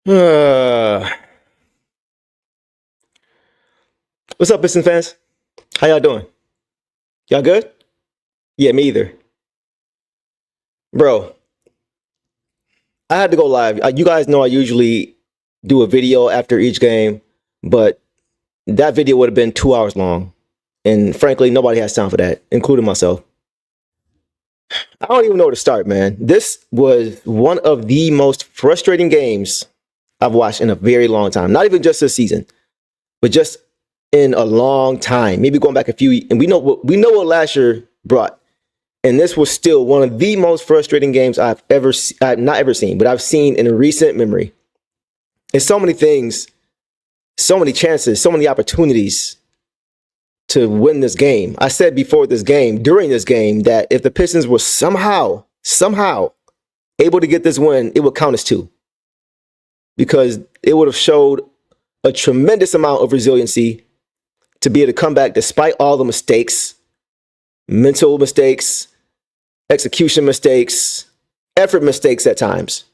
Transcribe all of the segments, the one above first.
Uh, what's up, Pistons fans? How y'all doing? Y'all good? Yeah, me either. Bro, I had to go live. You guys know I usually do a video after each game, but that video would have been 2 hours long. And frankly, nobody has time for that, including myself. I don't even know where to start, man. This was one of the most frustrating games I've watched in a very long time. Not even just this season, but just in a long time. Maybe going back a few, and we know what last year brought. And this was still one of the most frustrating games I've not ever seen, but I've seen in a recent memory. It's so many things, so many chances, so many opportunities to win this game. I said before this game, during this game, that if the Pistons were somehow able to get this win, it would count as two because it would have showed a tremendous amount of resiliency to be able to come back despite all the mistakes, mental mistakes, execution mistakes, effort mistakes at times.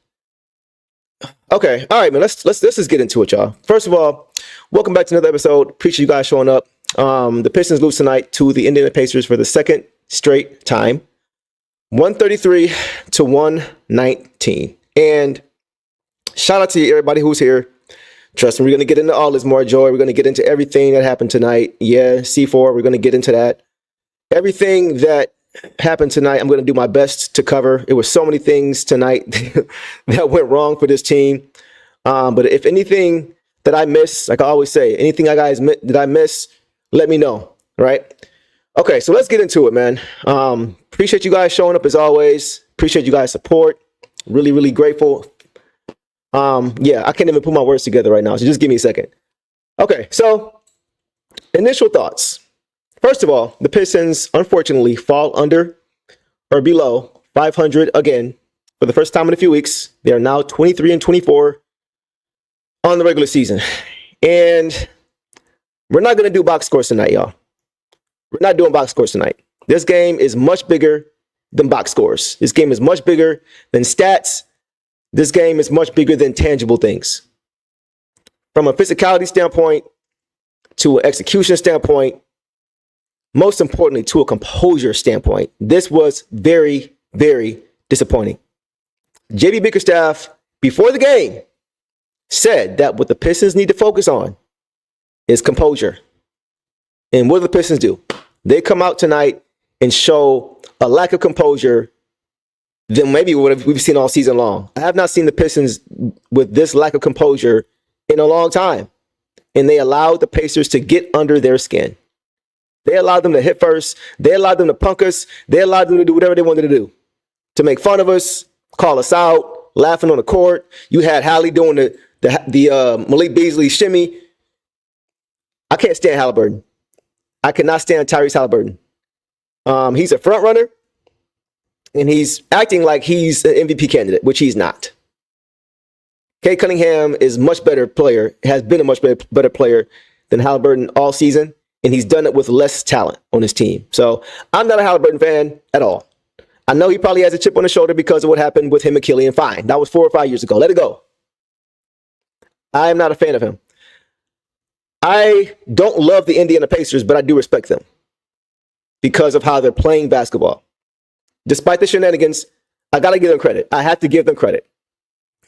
Okay, all right, man. Let's just get into it, y'all. First of all, welcome back to another episode. Appreciate you guys showing up. The Pistons lose tonight to the Indiana Pacers for the second straight time, 133 to 119. And shout out to everybody who's here. Trust me, we're going to get into all this more, Joy. We're going to get into everything that happened tonight. Yeah, C4, we're going to get into that. Everything that happened tonight, I'm going to do my best to cover. It was so many things tonight that went wrong for this team. But if anything that I miss, like I always say, anything that I miss, let me know, right? Okay, so let's get into it, man. Appreciate you guys showing up as always. Appreciate you guys' support. Really, really grateful. Yeah, I can't even put my words together right now, so just give me a second. Okay, so initial thoughts. First of all, the Pistons unfortunately fall under or below 500 again for the first time in a few weeks. They are now 23-24 on the regular season. And we're not going to do box scores tonight, y'all. We're not doing box scores tonight. This game is much bigger than box scores. This game is much bigger than stats. This game is much bigger than tangible things. From a physicality standpoint, to an execution standpoint, most importantly, to a composure standpoint, this was very, very disappointing. JB Bickerstaff, before the game, said that what the Pistons need to focus on is composure. And what do the Pistons do? They come out tonight and show a lack of composure than maybe what we've seen all season long. I have not seen the Pistons with this lack of composure in a long time. And they allowed the Pacers to get under their skin. They allowed them to hit first. They allowed them to punk us. They allowed them to do whatever they wanted to do. To make fun of us, call us out, laughing on the court. You had Hallie doing the Malik Beasley shimmy. I can't stand Halliburton. I cannot stand Tyrese Halliburton. He's a front runner, and he's acting like he's an MVP candidate, which he's not. Kate Cunningham is much better player, has been a much better player than Halliburton all season, and he's done it with less talent on his team. So I'm not a Halliburton fan at all. I know he probably has a chip on his shoulder because of what happened with him and Killian. Fine. That was 4 or 5 years ago. Let it go. I am not a fan of him. I don't love the Indiana Pacers, but I do respect them because of how they're playing basketball. Despite the shenanigans, I got to give them credit. I have to give them credit.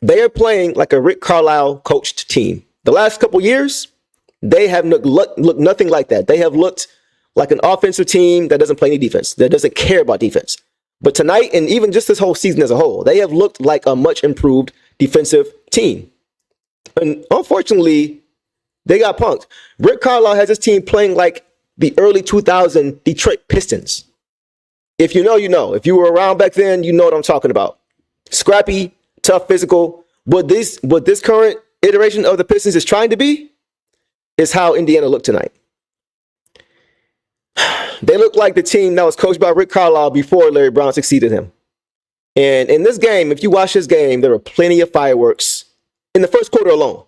They are playing like a Rick Carlisle coached team. The last couple years, they have looked nothing like that. They have looked like an offensive team that doesn't play any defense, that doesn't care about defense. But tonight, and even just this whole season as a whole, they have looked like a much improved defensive team. And unfortunately, they got punked. Rick Carlisle has his team playing like the early 2000 Detroit Pistons. If you know, you know. If you were around back then, you know what I'm talking about. Scrappy, tough, physical. What this current iteration of the Pistons is trying to be is how Indiana looked tonight. They look like the team that was coached by Rick Carlisle before Larry Brown succeeded him. And in this game, if you watch this game, there were plenty of fireworks in the first quarter alone.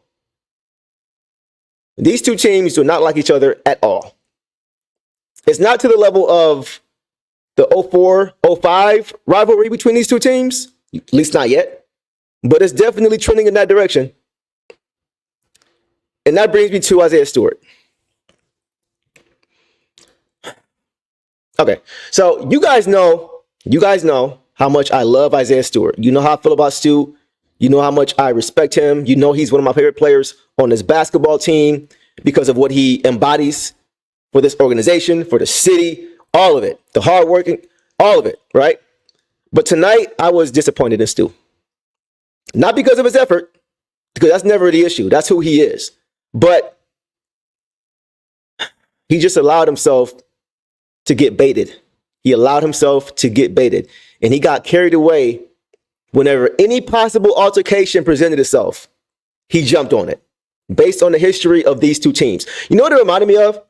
These two teams do not like each other at all. It's not to the level of the 04-05 rivalry between these two teams, at least not yet, but it's definitely trending in that direction. And that brings me to Isaiah Stewart. Okay, so you guys know how much I love Isaiah Stewart. You know how I feel about Stu. You know how much I respect him. You know he's one of my favorite players on this basketball team because of what he embodies for this organization, for the city, all of it, the hard working, all of it, right? But tonight I was disappointed in Stu. Not because of his effort, because that's never the issue. That's who he is. But he just allowed himself to get baited. He allowed himself to get baited. And he got carried away whenever any possible altercation presented itself. He jumped on it based on the history of these two teams. You know what it reminded me of?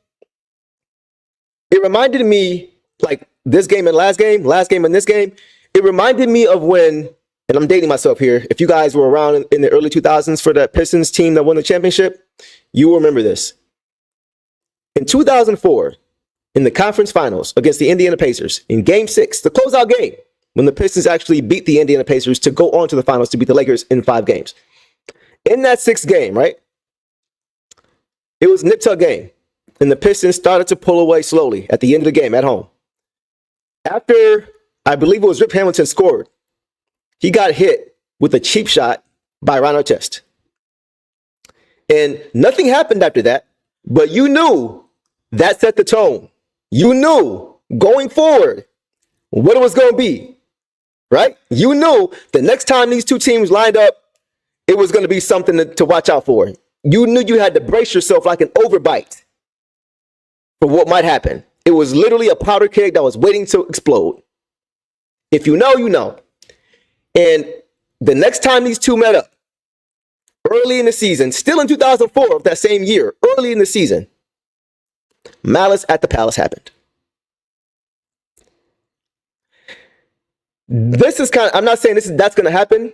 It reminded me, like this game and last game and this game, it reminded me of when, and I'm dating myself here, if you guys were around in the early 2000s for that Pistons team that won the championship, you will remember this. In 2004, in the conference finals against the Indiana Pacers, in Game 6, the closeout game, when the Pistons actually beat the Indiana Pacers to go on to the finals to beat the Lakers in 5 games. In that 6th game, right, it was a nip-tuck game, and the Pistons started to pull away slowly at the end of the game at home. After, I believe it was Rip Hamilton scored, he got hit with a cheap shot by Ron Artest. And nothing happened after that, but you knew that set the tone. You knew going forward what it was going to be, right? You knew the next time these two teams lined up, it was going to be something to watch out for. You knew you had to brace yourself like an overbite for what might happen. It was literally a powder keg that was waiting to explode. If you know, you know. And the next time these two met up, early in the season, still in 2004 of that same year, early in the season, Malice at the Palace happened. This is kind of, I'm not saying that's going to happen,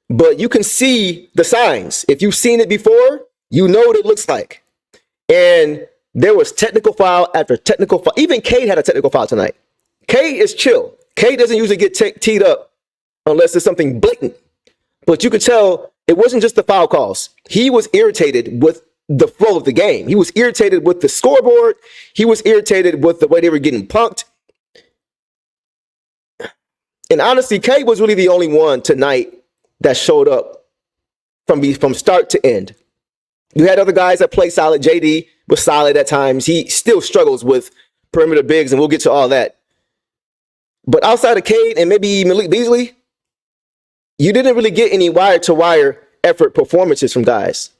but you can see the signs. If you've seen it before, you know what it looks like. And there was technical foul after technical foul. Even Cade had a technical foul tonight. Cade is chill. Cade doesn't usually get teed up unless there's something blatant. But you could tell it wasn't just the foul calls. He was irritated with the flow of the game. He was irritated with the scoreboard. He was irritated with the way they were getting punked. And honestly, Cade was really the only one tonight that showed up from start to end. You had other guys that played solid. JD was solid at times. He still struggles with perimeter bigs, and we'll get to all that. But outside of Cade and maybe Malik Beasley, you didn't really get any wire-to-wire effort performances from guys.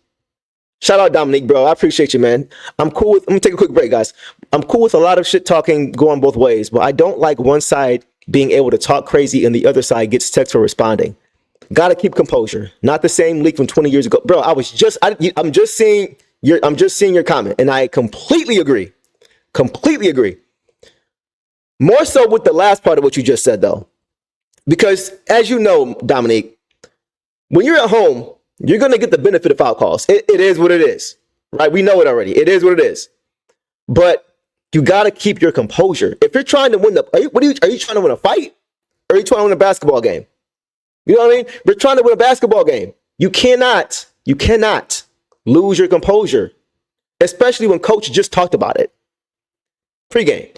Shout out Dominique, bro. I appreciate you, man. I'm going to take a quick break, guys. I'm cool with a lot of shit talking going both ways, but I don't like one side being able to talk crazy and the other side gets text for responding. Got to keep composure. Not the same leak from 20 years ago. Bro, I'm just seeing your comment, and I completely agree. Completely agree. More so with the last part of what you just said, though. Because, as you know, Dominique, when you're at home, you're going to get the benefit of foul calls. It is what it is, right? We know it already. It is what it is. But you got to keep your composure. If you're trying to win are you trying to win a fight? Or are you trying to win a basketball game? You know what I mean? We're trying to win a basketball game. You cannot lose your composure, especially when coach just talked about it. Pre-game.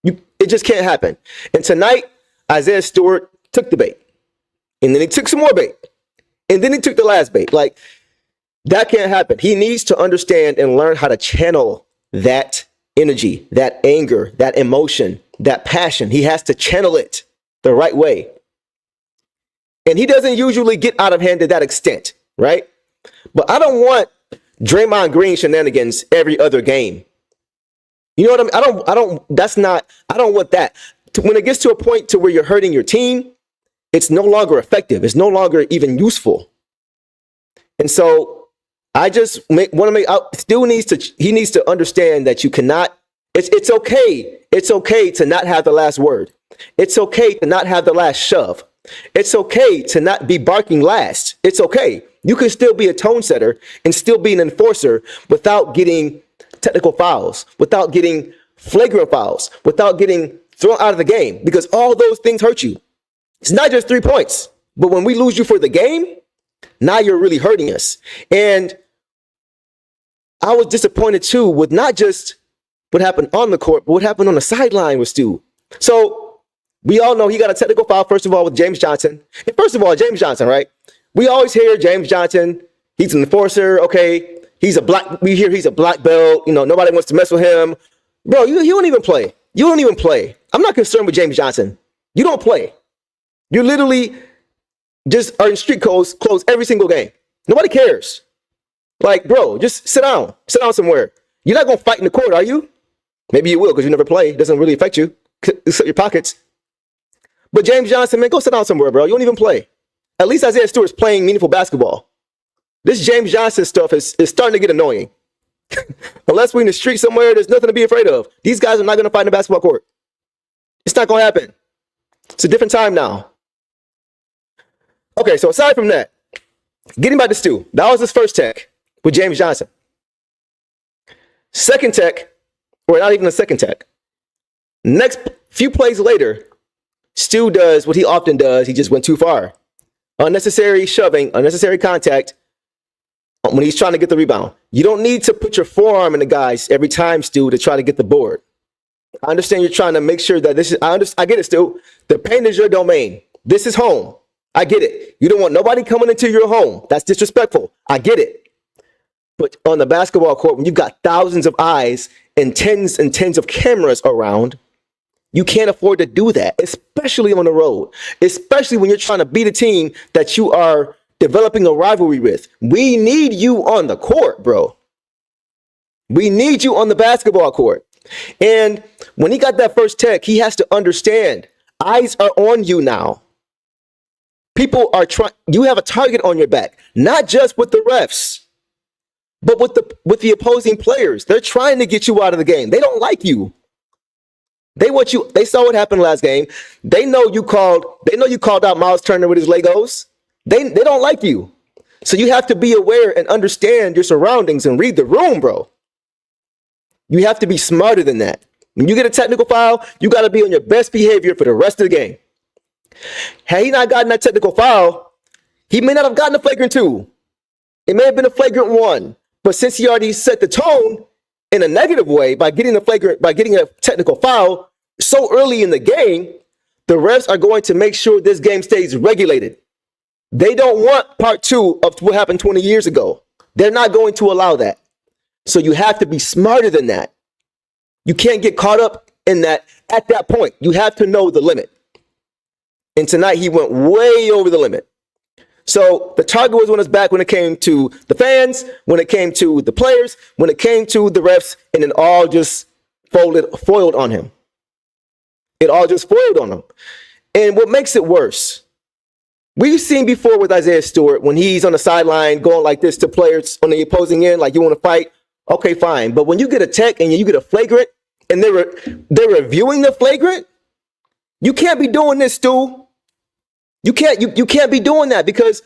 It just can't happen. And tonight, Isaiah Stewart took the bait. And then he took some more bait. And then he took the last bait. Like, that can't happen. He needs to understand and learn how to channel that energy, that anger, that emotion, that passion. He has to channel it the right way. And he doesn't usually get out of hand to that extent, right? But I don't want Draymond Green shenanigans every other game. You know what I mean? I don't want that. When it gets to a point to where you're hurting your team, it's no longer effective. It's no longer even useful. And so I just Stu needs to understand that you cannot, it's okay. It's okay to not have the last word. It's okay to not have the last shove. It's okay to not be barking last. It's okay. You can still be a tone setter and still be an enforcer without getting technical fouls, without getting flagrant fouls, without getting thrown out of the game, because all those things hurt you. It's not just 3 points, but when we lose you for the game, now you're really hurting us. And I was disappointed too with not just what happened on the court, but what happened on the sideline with Stu. So we all know he got a technical foul, first of all, with James Johnson. And first of all, James Johnson, right? We always hear James Johnson, he's an enforcer, okay? We hear he's a black belt, nobody wants to mess with him. Bro, you don't even play. You don't even play. I'm not concerned with James Johnson. You don't play. You literally just are in street clothes every single game. Nobody cares. Like, bro, just sit down. Sit down somewhere. You're not going to fight in the court, are you? Maybe you will because you never play. It doesn't really affect you. Except your pockets. But James Johnson, man, go sit down somewhere, bro. You don't even play. At least Isaiah Stewart's playing meaningful basketball. This James Johnson stuff is starting to get annoying. Unless we're in the street somewhere, there's nothing to be afraid of. These guys are not going to fight in the basketball court. It's not going to happen. It's a different time now. Okay, so aside from that, getting back to Stu, that was his first tech with James Johnson. Second tech, or not even a second tech. Next few plays later, Stu does what he often does. He just went too far. Unnecessary shoving, unnecessary contact when he's trying to get the rebound. You don't need to put your forearm in the guys every time, Stu, to try to get the board. I understand you're trying to make sure that this is, I get it, Stu. The paint is your domain. This is home. I get it. You don't want nobody coming into your home. That's disrespectful. I get it. But on the basketball court, when you've got thousands of eyes and tens of cameras around, you can't afford to do that, especially on the road, especially when you're trying to beat a team that you are developing a rivalry with. We need you on the court, bro. We need you on the basketball court. And when he got that first tech, he has to understand eyes are on you now. People are trying, you have a target on your back, not just with the refs, but with the opposing players. They're trying to get you out of the game. They don't like you. They saw what happened last game. They know you called out Miles Turner with his Legos. They don't like you. So you have to be aware and understand your surroundings and read the room, bro. You have to be smarter than that. When you get a technical foul, you got to be on your best behavior for the rest of the game. Had he not gotten that technical foul, he may not have gotten a flagrant 2. It may have been a flagrant 1. But since he already set the tone in a negative way by getting a technical foul so early in the game, the refs are going to make sure this game stays regulated. They don't want part 2 of what happened 20 years ago. They're not going to allow that. So you have to be smarter than that. You can't get caught up in that at that point. You have to know the limit. And tonight he went way over the limit. So the target was on his back when it came to the fans, when it came to the players, when it came to the refs, and it all just foiled on him. It all just foiled on him. And what makes it worse, we've seen before with Isaiah Stewart, when he's on the sideline going like this to players on the opposing end, like you want to fight, okay, fine. But when you get a tech and you get a flagrant and they're reviewing the flagrant, you can't be doing this, Stu. You can't be doing that, because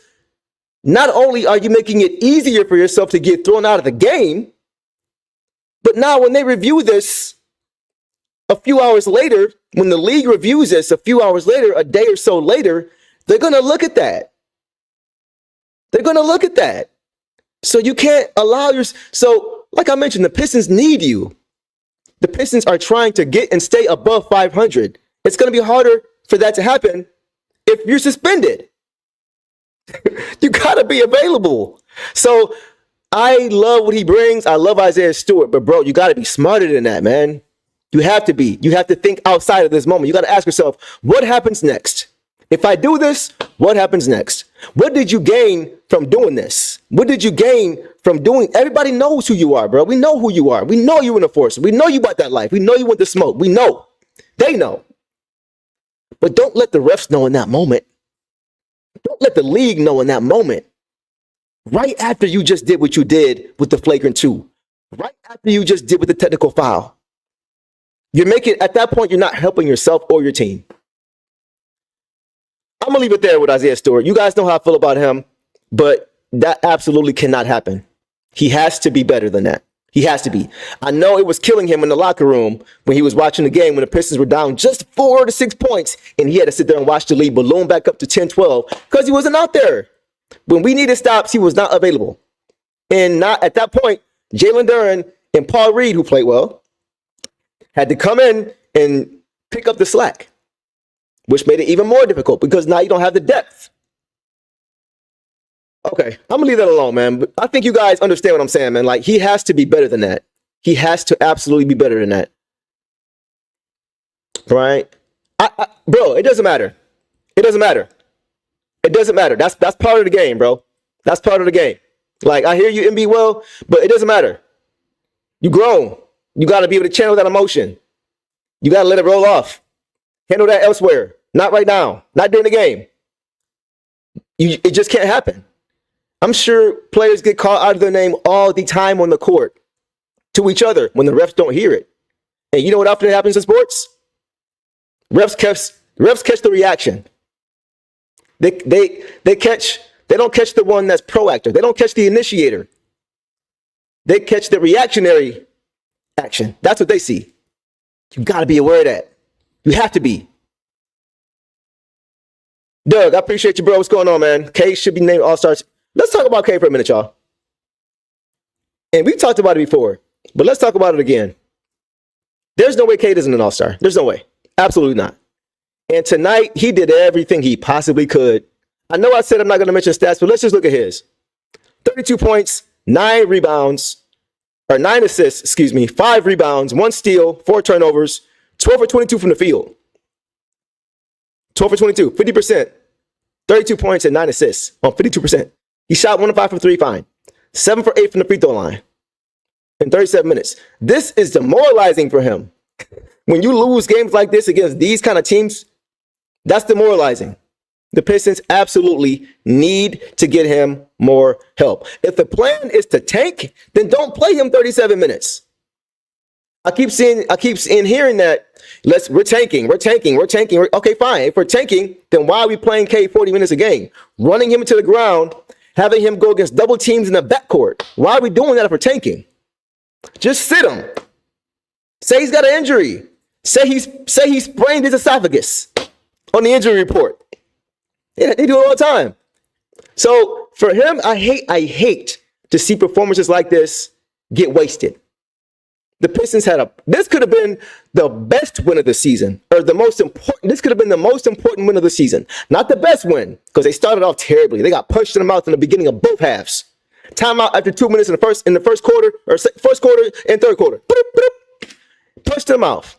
not only are you making it easier for yourself to get thrown out of the game, but now when they review this a few hours later, when the league reviews this a few hours later, a day or so later, they're going to look at that. They're going to look at that. So you can't allow so like I mentioned, the Pistons need you. The Pistons are trying to get and stay above 500. It's going to be harder for that to happen if you're suspended. You got to be available. So I love what he brings. I love Isaiah Stewart, but bro, you got to be smarter than that, man. You have to be. You have to think outside of this moment. You got to ask yourself, what happens next? If I do this, what happens next? What did you gain from doing this? What did you gain from doing? Everybody knows who you are, bro. We know who you are. We know you're an enforcer. We know you about that life. We know you want the smoke. We know. They know. But don't let the refs know in that moment. Don't let the league know in that moment. Right after you just did what you did with the flagrant 2. Right after you just did with the technical foul. At that point, you're not helping yourself or your team. I'm going to leave it there with Isaiah Stewart. You guys know how I feel about him, but that absolutely cannot happen. He has to be better than that. He has to be. I know it was killing him in the locker room when he was watching the game when the Pistons were down just 4 to 6 points, and he had to sit there and watch the lead balloon back up to 10, 12 because he wasn't out there. When we needed stops, he was not available. And not at that point, Jalen Duren and Paul Reed, who played well, had to come in and pick up the slack, which made it even more difficult because now you don't have the depth. Okay, I'm gonna leave that alone, man. But I think you guys understand what I'm saying, man. Like, he has to be better than that. He has to absolutely be better than that. Right? Bro, it doesn't matter. It doesn't matter. It doesn't matter. That's part of the game, bro. That's part of the game. Like, I hear you, MB, well, but it doesn't matter. You grown. You got to be able to channel that emotion. You got to let it roll off. Handle that elsewhere. Not right now. Not during the game. It just can't happen. I'm sure players get called out of their name all the time on the court to each other when the refs don't hear it. And you know what often happens in sports? Refs catch the reaction. They don't catch the one that's proactive. They don't catch the initiator. They catch the reactionary action. That's what they see. You got to be aware of that. You have to be. Doug, I appreciate you, bro. What's going on, man? K should be named All-Stars. Let's talk about K for a minute, y'all. And we've talked about it before, but let's talk about it again. There's no way K isn't an All-Star. There's no way. Absolutely not. And tonight, he did everything he possibly could. I know I said I'm not going to mention stats, but let's just look at his. 32 points, 9 rebounds, or 9 assists, 5 rebounds, 1 steal, 4 turnovers, 12 for 22 from the field. 12 for 22, 50%, 32 points and 9 assists on 52%. He shot 1 of 5 from 3, fine. 7 for 8 from the free throw line in 37 minutes. This is demoralizing for him. When you lose games like this against these kind of teams, that's demoralizing. The Pistons absolutely need to get him more help. If the plan is to tank, then don't play him 37 minutes. I keep hearing that we're tanking. Okay, fine. If we're tanking, then why are we playing K 40 minutes a game? Running him into the ground, having him go against double teams in the backcourt. Why are we doing that if we're tanking? Just sit him. Say he's got an injury. Say he sprained his esophagus on the injury report. Yeah, they do it all the time. So for him, I hate to see performances like this get wasted. The Pistons this could have been the best win of the season, or this could have been the most important win of the season. Not the best win, because they started off terribly. They got punched in the mouth in the beginning of both halves. Timeout after 2 minutes in the first quarter, or first quarter and third quarter. Punched in the mouth.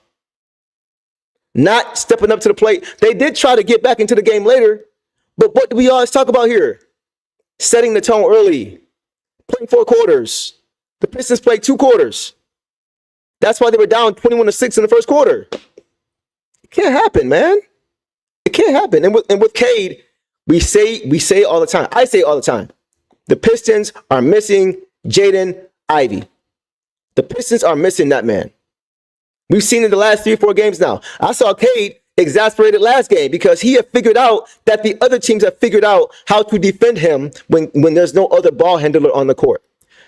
Not stepping up to the plate. They did try to get back into the game later, but what do we always talk about here? Setting the tone early. Playing 4 quarters. The Pistons played 2 quarters. That's why they were down 21-6 in the first quarter. It can't happen, man. It can't happen. And with Cade, we say all the time. I say all the time. The Pistons are missing Jaden Ivey. The Pistons are missing that man. We've seen in the last 3 or 4 games now. I saw Cade exasperated last game because he had figured out that the other teams have figured out how to defend him when there's no other ball handler on the court.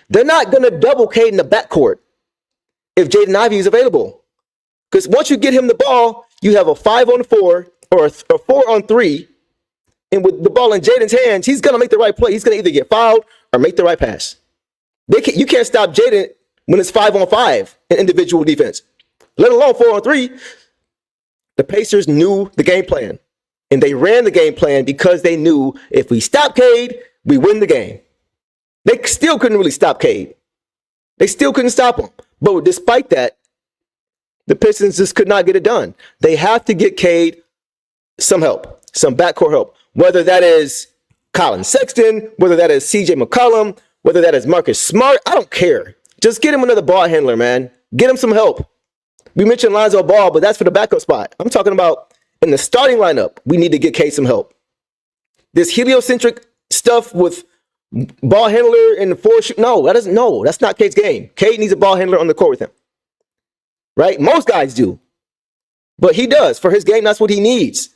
They're not going to double Cade in the backcourt if Jaden Ivey is available. Because once you get him the ball, you have a 5-on-4 or a 4-on-3. And with the ball in Jaden's hands, he's going to make the right play. He's going to either get fouled or make the right pass. You can't stop Jaden when it's 5-on-5 in individual defense, let alone 4-on-3. The Pacers knew the game plan, and they ran the game plan because they knew if we stop Cade, we win the game. They still couldn't really stop Cade. They still couldn't stop him. But despite that, the Pistons just could not get it done. They have to get Cade some help, some backcourt help, whether that is Colin Sexton, whether that is CJ McCollum, whether that is Marcus Smart. I don't care. Just get him another ball handler, man. Get him some help. We mentioned Lonzo Ball, but that's for the backup spot. I'm talking about in the starting lineup, we need to get Cade some help. This heliocentric stuff with ball handler and the 4 shoot. No, that's not Cade's game. Cade needs a ball handler on the court with him. Right? Most guys do. But he does. For his game, that's what he needs.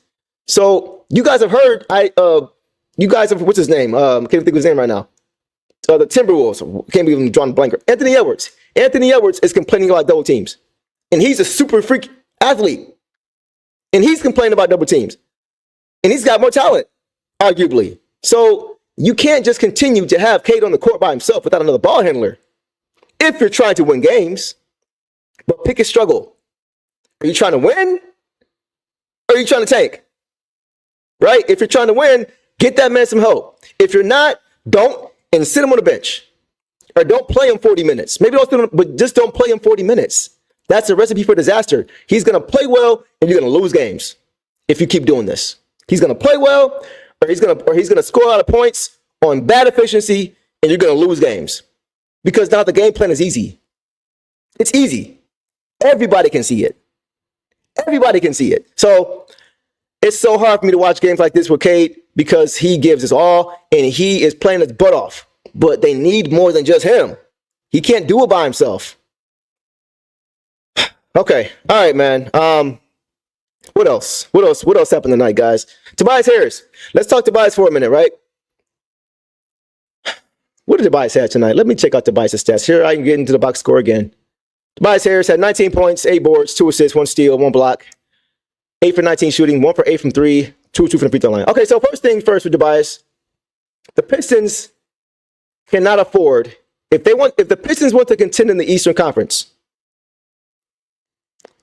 So you guys have heard, what's his name? Can't think of his name right now. The Timberwolves. Can't even draw a blank. Anthony Edwards. Anthony Edwards is complaining about double teams. And he's a super freak athlete. And he's complaining about double teams. And he's got more talent, arguably. So you can't just continue to have Cade on the court by himself without another ball handler. if you're trying to win games. But pick a struggle. Are you trying to win? Or are you trying to tank? Right? If you're trying to win, get that man some help. If you're not, don't, and sit him on the bench. Or don't play him 40 minutes. Maybe don't sit him, but just don't play him 40 minutes. That's a recipe for disaster. He's going to play well, and you're going to lose games if you keep doing this. He's going to play well, or he's going to score a lot of points on bad efficiency, and you're going to lose games. Because now the game plan is easy. It's easy. Everybody can see it. Everybody can see it. So it's so hard for me to watch games like this with Cade because he gives his all, and he is playing his butt off. But they need more than just him. He can't do it by himself. Okay. All right, man. What else? What else happened tonight, guys? Tobias Harris. Let's talk Tobias for a minute, right? What did Tobias have tonight? Let me check out Tobias' stats. Here I can get into the box score again. Tobias Harris had 19 points, 8 boards, 2 assists, 1 steal, 1 block, 8 for 19 shooting, 1 for 8 from 3, 2 from the free throw line. Okay, so first thing first with Tobias, the Pistons cannot afford, if the Pistons want to contend in the Eastern Conference,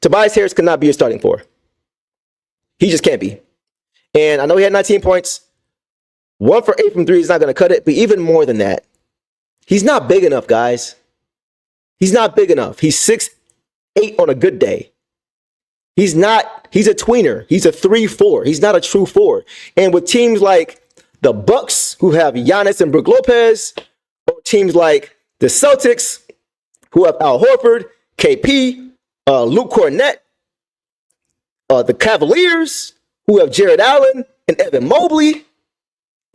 Tobias Harris cannot be your starting four. He just can't be. And I know he had 19 points. 1 for 8 from 3 is not going to cut it, but even more than that, he's not big enough, guys. He's not big enough. He's 6'8" on a good day. He's a tweener. He's a 3-4. He's not a true 4. And with teams like the Bucks, who have Giannis and Brook Lopez, or teams like the Celtics, who have Al Horford, KP, Luke Cornett, the Cavaliers, who have Jared Allen and Evan Mobley,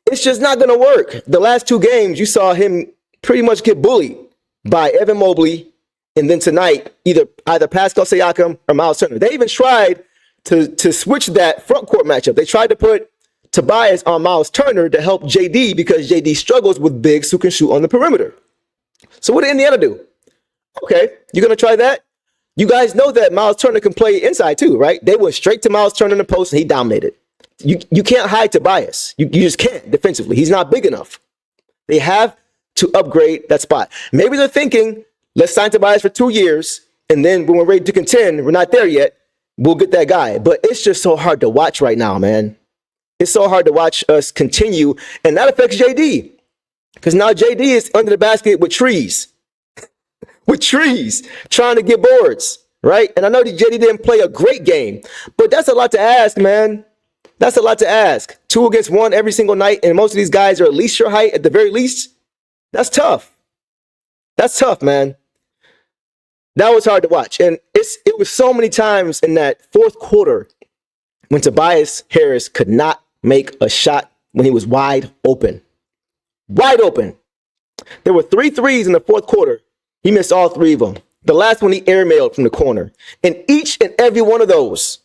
it's just not going to work. The last 2 games, you saw him pretty much get bullied by Evan Mobley, and then tonight, either Pascal Siakam or Miles Turner. They even tried to switch that front court matchup. They tried to put Tobias on Miles Turner to help JD because JD struggles with bigs who can shoot on the perimeter. So what did Indiana do? Okay, you're going to try that? You guys know that Miles Turner can play inside too, right? They went straight to Miles Turner in the post, and he dominated. You can't hide Tobias. You just can't defensively. He's not big enough. They have to upgrade that spot. Maybe they're thinking, let's sign Tobias for 2 years, and then when we're ready to contend, we're not there yet, we'll get that guy. But it's just so hard to watch right now, man. It's so hard to watch us continue, and that affects JD. Because now JD is under the basket with trees. With trees, trying to get boards, right? And I know that JD didn't play a great game, but that's a lot to ask, man. That's a lot to ask. 2 against 1 every single night, and most of these guys are at least your height at the very least. That's tough. That's tough, man. That was hard to watch. And it was so many times in that fourth quarter when Tobias Harris could not make a shot when he was wide open. Wide open. There were 3 threes in the fourth quarter. He missed all 3 of them. The last one he airmailed from the corner. And each and every one of those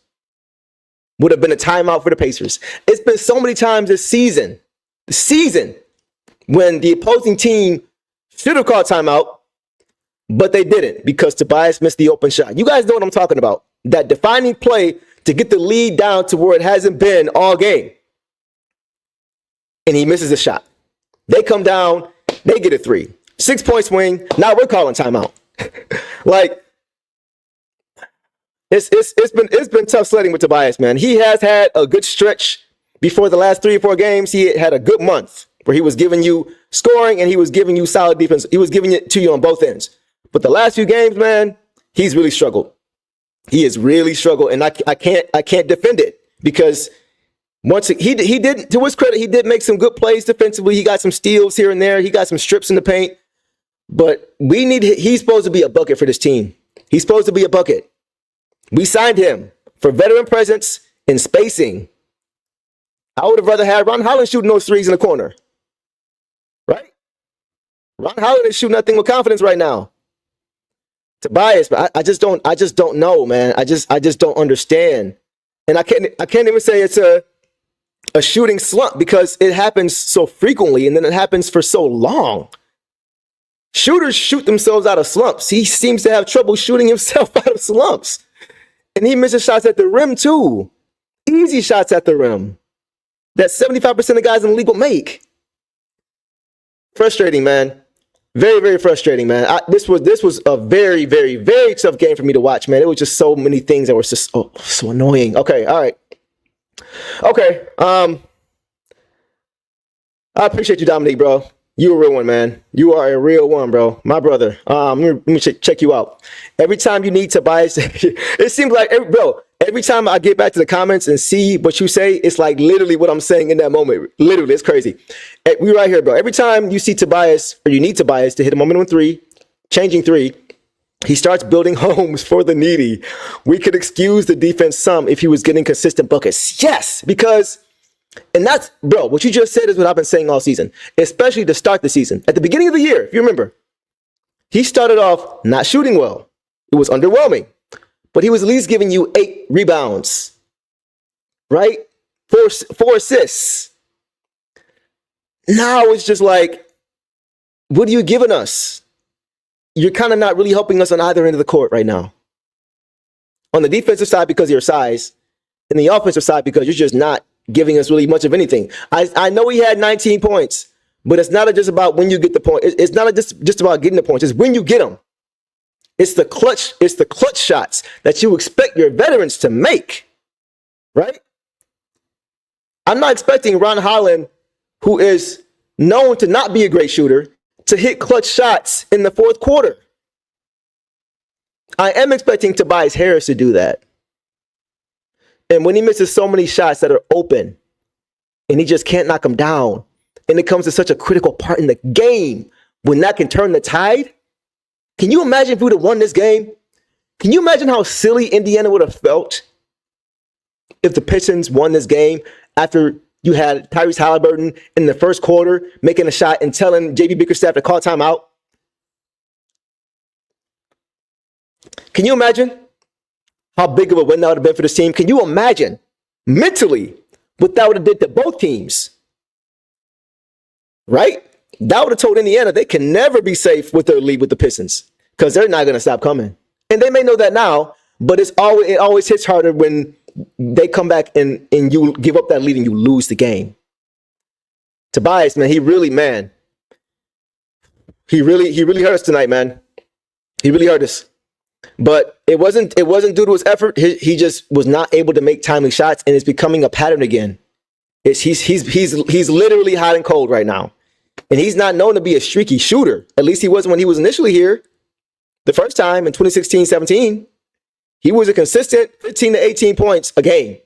would have been a timeout for the Pacers. It's been so many times this season, when the opposing team should have called timeout, but they didn't because Tobias missed the open shot. You guys know what I'm talking about. That defining play to get the lead down to where it hasn't been all game. And he misses a shot. They come down, they get a 3. 6-point swing. Now we're calling timeout. Like, it's been tough sledding with Tobias, man. He has had a good stretch before the last 3 or 4 games. He had a good month where he was giving you scoring and he was giving you solid defense. He was giving it to you on both ends. But the last few games, man, he's really struggled. He has really struggled, and I can't defend it because once he did, to his credit, he did make some good plays defensively. He got some steals here and there. He got some strips in the paint. But he's supposed to be a bucket for this team. He's supposed to be a bucket. We signed him for veteran presence and spacing. I would have rather had Ron Holland shooting those threes in the corner. Right? Ron Holland is shooting that thing with confidence right now. Tobias, but I just don't know, man. I just don't understand. And I can't even say it's a shooting slump because it happens so frequently and then it happens for so long. Shooters shoot themselves out of slumps. He seems to have trouble shooting himself out of slumps. And he misses shots at the rim too. Easy shots at the rim that 75% of guys in the league will make. Frustrating, man. Very, very frustrating, man. This was a very, very, very tough game for me to watch, man. It was just so many things that were just so annoying. Okay, all right. Okay. I appreciate you, Dominique, bro. You a real one, man. You are a real one, bro. My brother. Let me check you out. Every time you need Tobias, it seems like, every time I get back to the comments and see what you say, it's like literally what I'm saying in that moment. Literally, it's crazy. We right here, bro. Every time you see Tobias, or you need Tobias to hit a momentum three, changing three, he starts building homes for the needy. We could excuse the defense some if he was getting consistent buckets. Yes, because... And that's, bro, what you just said is what I've been saying all season, especially to start the season. At the beginning of the year, if you remember, he started off not shooting well. It was underwhelming, but he was at least giving you 8 rebounds, right? Four assists. Now it's just like, what are you giving us? You're kind of not really helping us on either end of the court right now. On the defensive side because of your size, and the offensive side because you're just not giving us really much of anything. I know he had 19 points, but it's not just about when you get the point. It's not just about getting the points. It's when you get them. It's the clutch shots that you expect your veterans to make, right? I'm not expecting Ron Holland, who is known to not be a great shooter, to hit clutch shots in the fourth quarter. I am expecting Tobias Harris to do that. And when he misses so many shots that are open and he just can't knock them down, and it comes to such a critical part in the game when that can turn the tide, can you imagine if we would have won this game? Can you imagine how silly Indiana would have felt if the Pistons won this game after you had Tyrese Halliburton in the first quarter making a shot and telling JB Bickerstaff to call timeout? Can you imagine how big of a win that would have been for this team? Can you imagine mentally what that would have did to both teams? Right? That would have told Indiana they can never be safe with their lead with the Pistons because they're not going to stop coming. And they may know that now, but it always hits harder when they come back and you give up that lead and you lose the game. Tobias, man, he really hurt us tonight, man. He really hurt us. But it wasn't due to his effort. He just was not able to make timely shots, and it's becoming a pattern again. He's literally hot and cold right now. And he's not known to be a streaky shooter. At least he wasn't when he was initially here. The first time in 2016-17, he was a consistent 15 to 18 points a game.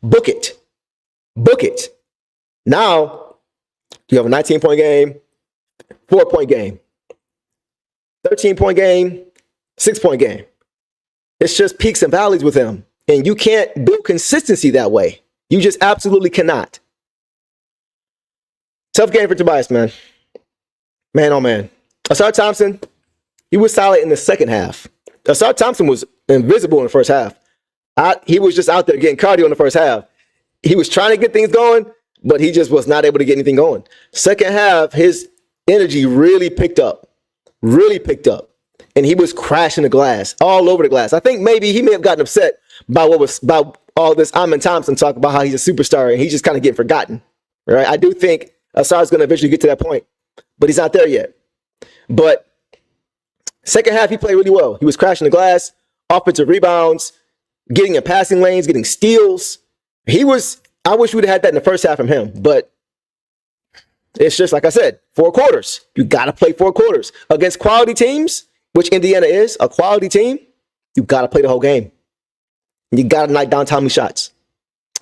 Book it. Now, you have a 19-point game, 4-point game, 13-point game, 6-point game. It's just peaks and valleys with him. And you can't build consistency that way. You just absolutely cannot. Tough game for Tobias, man. Man, oh man. Asar Thompson, he was solid in the second half. Asar Thompson was invisible in the first half. He was just out there getting cardio in the first half. He was trying to get things going, but he just was not able to get anything going. Second half, his energy really picked up. And he was crashing the glass, all over the glass. I think maybe he may have gotten upset by all this Amin Thompson talk about how he's a superstar and he's just kind of getting forgotten. Right? I do think Asar's going to eventually get to that point, but he's not there yet. But second half, he played really well. He was crashing the glass, offensive rebounds, getting in passing lanes, getting steals. I wish we'd have had that in the first half from him, but it's just like I said, 4 quarters. You got to play 4 quarters against quality teams, which Indiana is, a quality team. You got to play the whole game. You got to knock down timely shots.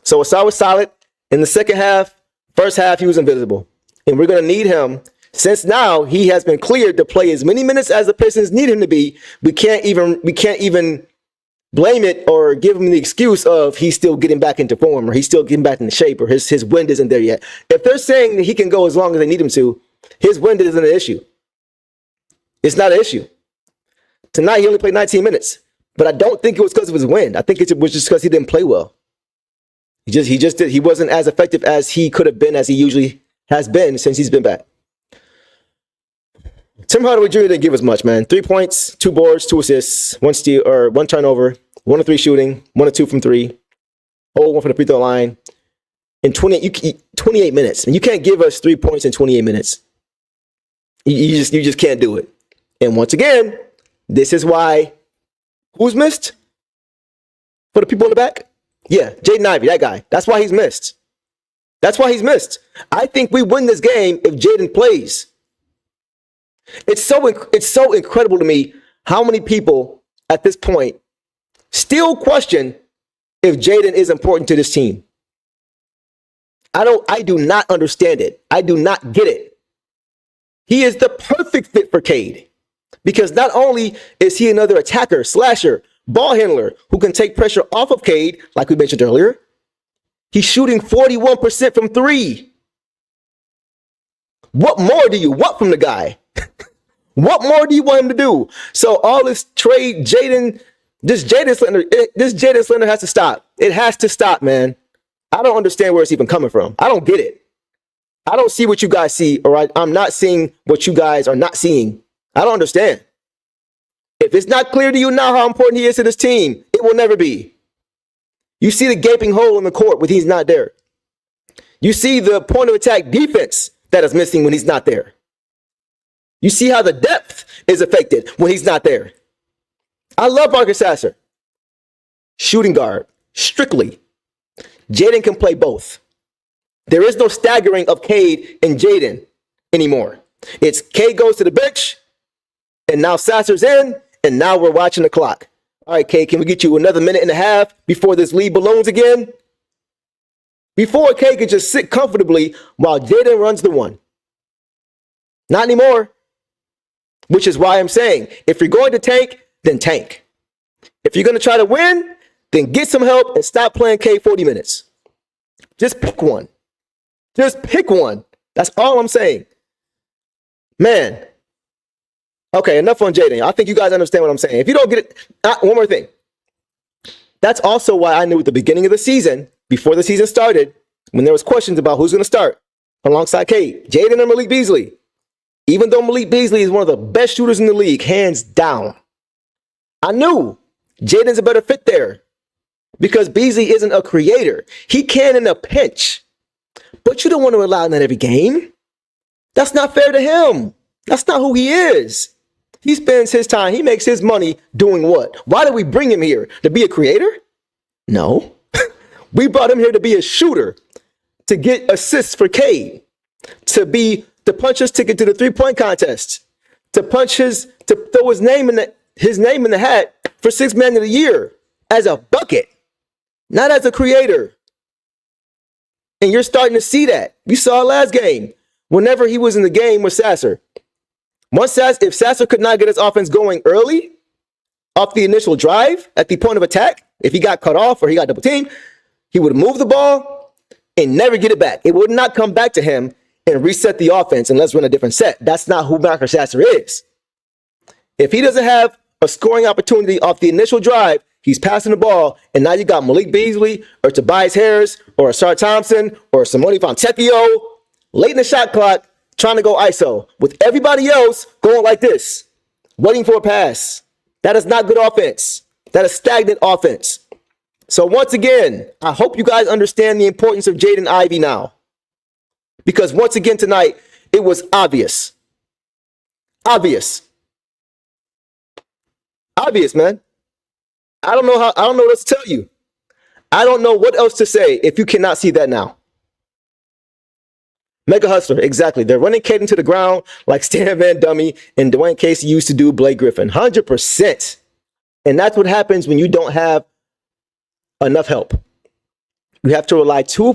So Asar was solid in the second half. First half, he was invisible. And we're going to need him. Since now he has been cleared to play as many minutes as the Pistons need him to be, we can't even blame it or give him the excuse of he's still getting back into form or he's still getting back into shape or his wind isn't there yet. If they're saying that he can go as long as they need him to, his wind isn't an issue. It's not an issue. Tonight he only played 19 minutes, but I don't think it was because of his wind. I think it was just because he didn't play well. He wasn't as effective as he could have been, as he usually has been since he's been back. Tim Hardaway Jr. didn't give us much, man. 3 points, 2 boards, 2 assists, 1 steal or 1 turnover, 1 of 3 shooting, 1 of 2 from 3, 1 from the free throw line. In 28 minutes. And you can't give us 3 points in 28 minutes. You just can't do it. And once again, this is why who's missed? For the people in the back? Yeah, Jaden Ivey, that guy. That's why he's missed. That's why he's missed. I think we win this game if Jaden plays. It's so incredible to me how many people at this point still question if Jaden is important to this team. I do not understand it. I do not get it. He is the perfect fit for Cade because not only is he another attacker, slasher, ball handler who can take pressure off of Cade, like we mentioned earlier, he's shooting 41% from three. What more do you want from the guy? What more do you want him to do? So all this trade, this Jaden slander has to stop. It has to stop, man. I don't understand where it's even coming from. I don't get it. I don't see what you guys see, or I'm not seeing what you guys are not seeing. I don't understand. If it's not clear to you now how important he is to this team, it will never be. You see the gaping hole in the court when he's not there. You see the point of attack defense that is missing when he's not there. You see how the depth is affected when he's not there. I love Marcus Sasser. Shooting guard, strictly. Jaden can play both. There is no staggering of Cade and Jaden anymore. It's Cade goes to the bench, and now Sasser's in, and now we're watching the clock. All right, Cade, can we get you another minute and a half before this lead balloons again? Before Cade could just sit comfortably while Jaden runs the one. Not anymore. Which is why I'm saying, if you're going to tank, then tank. If you're going to try to win, then get some help and stop playing Cade 40 minutes. Just pick one. Just pick one. That's all I'm saying. Man. Okay, enough on Jaden. I think you guys understand what I'm saying. If you don't get it, one more thing. That's also why I knew at the beginning of the season, before the season started, when there was questions about who's going to start alongside Cade, Jaden or Malik Beasley. Even though Malik Beasley is one of the best shooters in the league, hands down, I knew Jaden's a better fit there because Beasley isn't a creator. He can in a pinch, but you don't want to allow that every game. That's not fair to him. That's not who he is. He spends his time, he makes his money doing what? Why did we bring him here? To be a creator? No. We brought him here to be a shooter, to get assists for Cade, to punch his ticket to the three-point contest, to throw his name in the hat for Sixth Man of the Year as a bucket, not as a creator. And you're starting to see that. You saw last game, whenever he was in the game with Sasser. If Sasser could not get his offense going early, off the initial drive, at the point of attack, if he got cut off or he got double teamed, he would move the ball and never get it back. It would not come back to him and reset the offense and let's run a different set. That's not who Marcus Sasser is. If he doesn't have a scoring opportunity off the initial drive, he's passing the ball, and now you got Malik Beasley or Tobias Harris or Asar Thompson or Simone Fontecchio late in the shot clock trying to go ISO with everybody else going like this, waiting for a pass. That is not good offense. That is stagnant offense. So once again, I hope you guys understand the importance of Jaden Ivey now. Because once again tonight, it was obvious. Obvious, man. I don't know what else to tell you. I don't know what else to say if you cannot see that now. Mega Hustler, exactly. They're running Cade into the ground like Stan Van Dummy and Dwayne Casey used to do Blake Griffin. 100%. And that's what happens when you don't have enough help. You have to rely too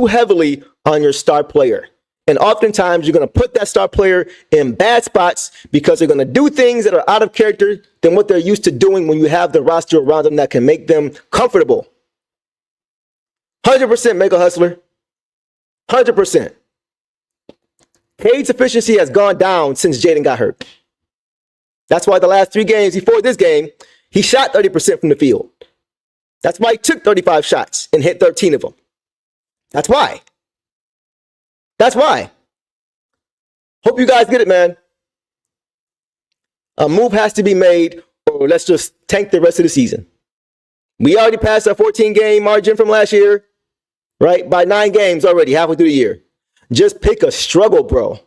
heavily on your star player. And oftentimes you're going to put that star player in bad spots because they're going to do things that are out of character than what they're used to doing when you have the roster around them that can make them comfortable. 100% Mega Hustler. 100%. Cade's efficiency has gone down since Jaden got hurt. That's why the last 3 games before this game, he shot 30% from the field. That's why he took 35 shots and hit 13 of them. That's why. Hope you guys get it, man. A move has to be made, or let's just tank the rest of the season. We already passed our 14-game margin from last year, right? By 9 games already, halfway through the year. Just pick a struggle, bro.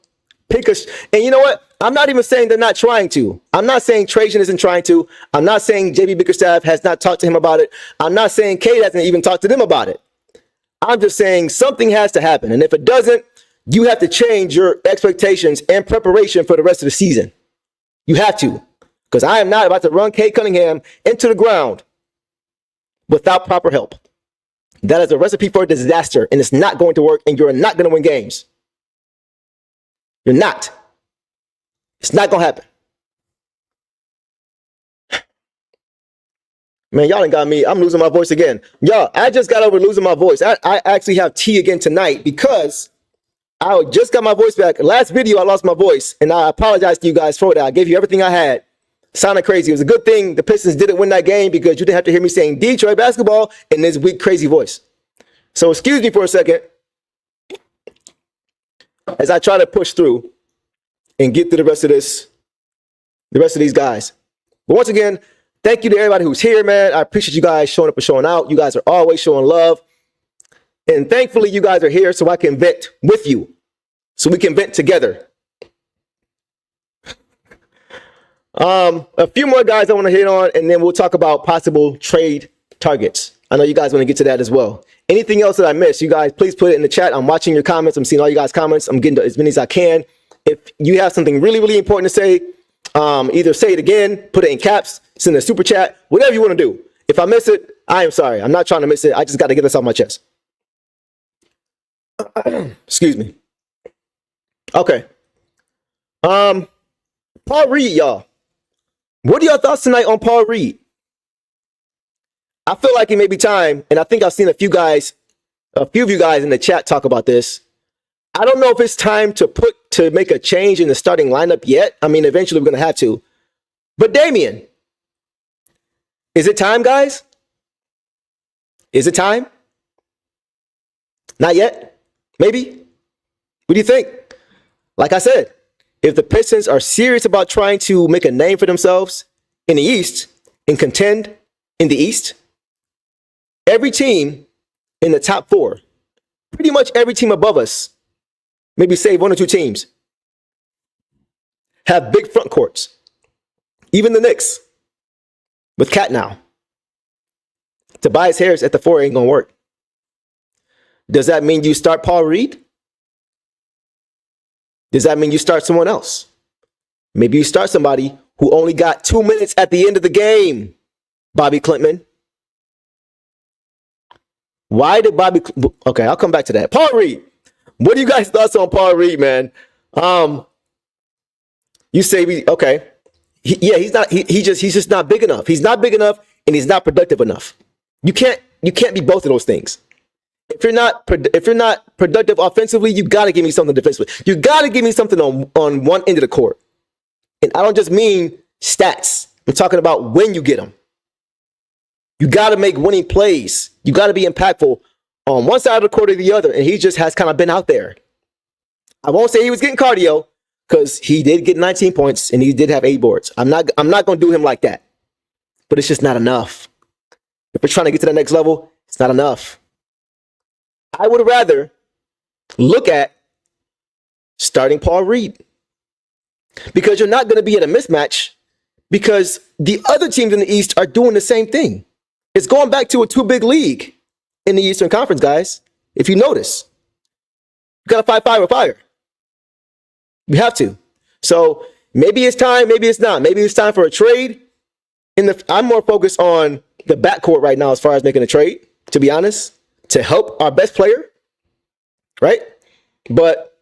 And you know what? I'm not even saying they're not trying to. I'm not saying Trajan isn't trying to. I'm not saying JB Bickerstaff has not talked to him about it. I'm not saying Cade hasn't even talked to them about it. I'm just saying something has to happen. And if it doesn't, you have to change your expectations and preparation for the rest of the season. You have to. Because I am not about to run Cade Cunningham into the ground without proper help. That is a recipe for a disaster, and it's not going to work, and you're not going to win games. You're not. It's not going to happen. Man, y'all done got me. I'm losing my voice again. Y'all, I just got over losing my voice. I actually have tea again tonight because I just got my voice back. Last video, I lost my voice, and I apologize to you guys for that. I gave you everything I had. Sounded crazy. It was a good thing the Pistons didn't win that game because you didn't have to hear me saying Detroit basketball in this weak, crazy voice. So excuse me for a second as I try to push through and get through the rest of these guys. But once again, thank you to everybody who's here, man. I appreciate you guys showing up and showing out. You guys are always showing love. And thankfully, you guys are here so I can vent with you, so we can vent together. A few more guys I want to hit on, and then we'll talk about possible trade targets. I know you guys want to get to that as well. Anything else that I missed, you guys, please put it in the chat. I'm watching your comments. I'm seeing all you guys' comments. I'm getting to as many as I can. If you have something really, really important to say, either say it again, put it in caps, send a super chat, whatever you want to do. If I miss it, I am sorry. I'm not trying to miss it. I just got to get this off my chest. Excuse me. Okay. Paul Reed, y'all. What are your thoughts tonight on Paul Reed? I feel like it may be time, and I think I've seen a few of you guys in the chat talk about this. I don't know if it's time to make a change in the starting lineup yet. I mean, eventually we're going to have to. But Damian, is it time, guys? Is it time? Not yet? Maybe? What do you think? Like I said, if the Pistons are serious about trying to make a name for themselves in the East and contend in the East, every team in the top four, pretty much every team above us, maybe save one or two teams, have big front courts. Even the Knicks, with Cat now. Tobias Harris at the four ain't going to work. Does that mean you start Paul Reed? Does that mean you start someone else? Maybe you start somebody who only got 2 minutes at the end of the game, Bobby Klintman. Why did Bobby... Okay, I'll come back to that. Paul Reed. What are you guys' thoughts on Paul Reed, man? You say, okay. He's just not big enough. He's not big enough, and he's not productive enough. You can't be both of those things. If you're not productive offensively, you got to give me something defensively. You got to give me something on one end of the court. And I don't just mean stats. I'm talking about when you get them. You got to make winning plays. You got to be impactful on one side of the court or the other. And he just has kind of been out there. I won't say he was getting cardio because he did get 19 points and he did have 8 boards. I'm not going to do him like that. But it's just not enough. If we're trying to get to the next level, it's not enough. I would rather look at starting Paul Reed because you're not going to be in a mismatch because the other teams in the East are doing the same thing. It's going back to a too-big league in the Eastern Conference, guys. If you notice, you got to fight fire with fire. You have to. So maybe it's time, maybe it's not. Maybe it's time for a trade. I'm more focused on the backcourt right now as far as making a trade, to be honest, to help our best player, right? But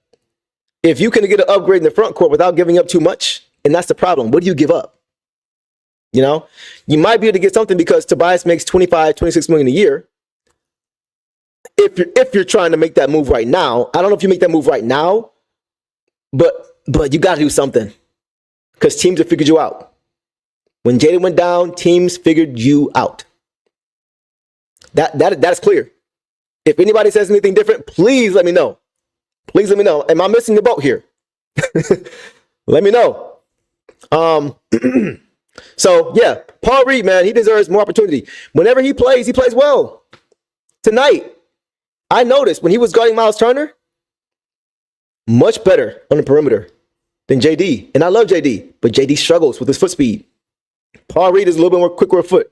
if you can get an upgrade in the front court without giving up too much, and that's the problem, what do you give up? You know, you might be able to get something because Tobias makes 25, 26 million a year. If you're trying to make that move right now, I don't know if you make that move right now, but you got to do something because teams have figured you out. When Jaden went down, teams figured you out. That's clear. If anybody says anything different, please let me know. Please let me know. Am I missing the boat here? Let me know. So, yeah, Paul Reed, man, he deserves more opportunity. Whenever he plays well. Tonight, I noticed when he was guarding Miles Turner, much better on the perimeter. than JD. And I love JD, but JD struggles with his foot speed. Paul Reed is a little bit more quicker of foot.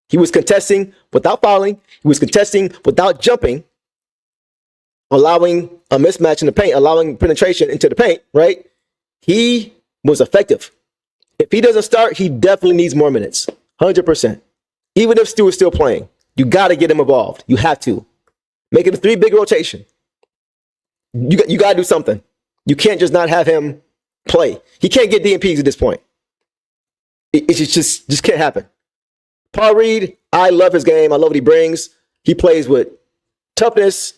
He was contesting without fouling. He was contesting without jumping, allowing a mismatch in the paint, allowing penetration into the paint, right? He was effective. If he doesn't start, he definitely needs more minutes. 100%. Even if Stu is still playing, you got to get him involved. You have to. Make it a 3-big rotation. You got to do something. You can't just not have him play. He can't get DMPs at this point. It just can't happen. Paul Reed, I love his game. I love what he brings. He plays with toughness.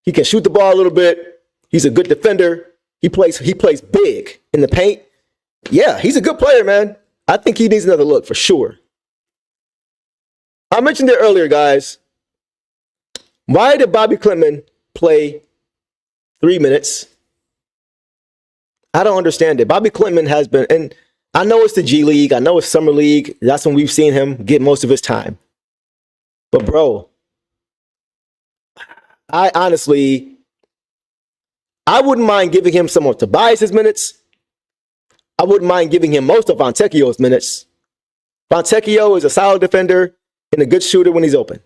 He can shoot the ball a little bit. He's a good defender. He plays big in the paint. Yeah, he's a good player, man. I think he needs another look for sure. I mentioned it earlier, guys. Why did Bobby Klintman play 3 minutes? I don't understand it. Bobby Klintman has been, and I know it's the G League. I know it's Summer League. That's when we've seen him get most of his time. But, bro, I honestly, I wouldn't mind giving him some of Tobias's minutes. I wouldn't mind giving him most of Fontecchio's minutes. Fontecchio is a solid defender and a good shooter when he's open.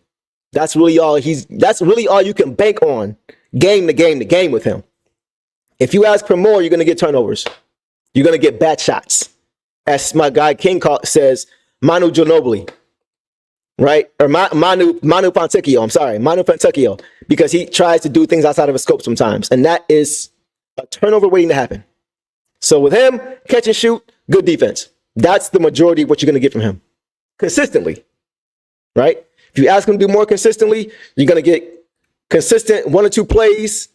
That's really all you can bank on game to game to game with him. If you ask for more, you're going to get turnovers. You're going to get bad shots. As my guy King says, Manu Ginobili, right? Or Manu Fontecchio, I'm sorry, Manu Fontecchio, because he tries to do things outside of his scope sometimes. And that is a turnover waiting to happen. So with him, catch and shoot, good defense. That's the majority of what you're going to get from him. Consistently, right? If you ask him to do more consistently, you're going to get consistent 1 or 2 plays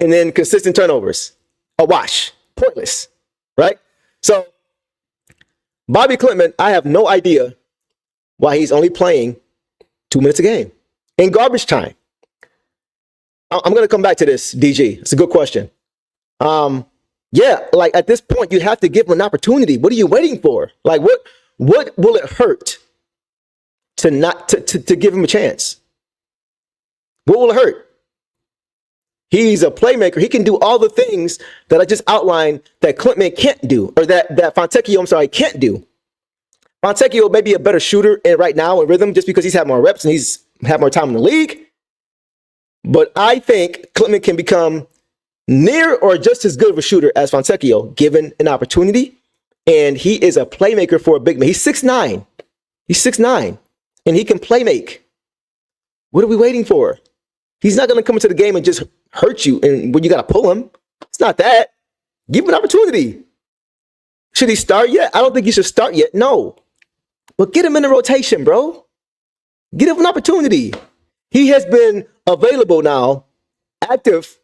and then consistent turnovers. A wash. Pointless, right? So Bobby Klintman, I have no idea why he's only playing 2 minutes a game in garbage time. I'm going to come back to this, DG. It's a good question. Yeah, like at this point, you have to give him an opportunity. What are you waiting for? Like, what will it hurt to give him a chance? What will it hurt? He's a playmaker. He can do all the things that I just outlined that Klintman can't do, or that Fontecchio, can't do. Fontecchio may be a better shooter right now in rhythm just because he's had more reps and he's had more time in the league. But I think Klintman can become near or just as good of a shooter as Fontecchio, given an opportunity. And he is a playmaker for a big man. He's 6'9". He's 6'9", and he can play make. What are we waiting for? He's not going to come into the game and just hurt you and when you got to pull him. It's not that. Give him an opportunity. Should he start yet? I don't think he should start yet. No. But get him in the rotation, bro. Get him an opportunity. He has been available now, active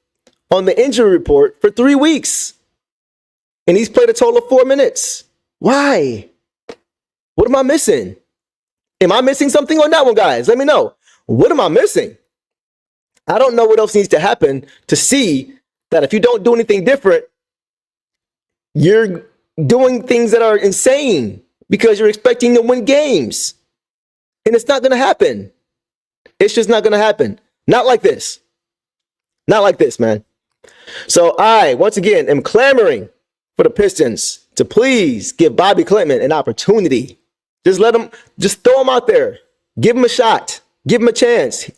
on the injury report for 3 weeks. And he's played a total of 4 minutes. Why? What am I missing? Am I missing something on that one, guys? Let me know. What am I missing? I don't know what else needs to happen to see that if you don't do anything different, you're doing things that are insane because you're expecting to win games. And it's not going to happen. It's just not going to happen. Not like this. Not like this, man. So I, once again, am clamoring for the Pistons to please give Bobby Klintman an opportunity. Just throw him out there. Give him a shot. Give him a chance.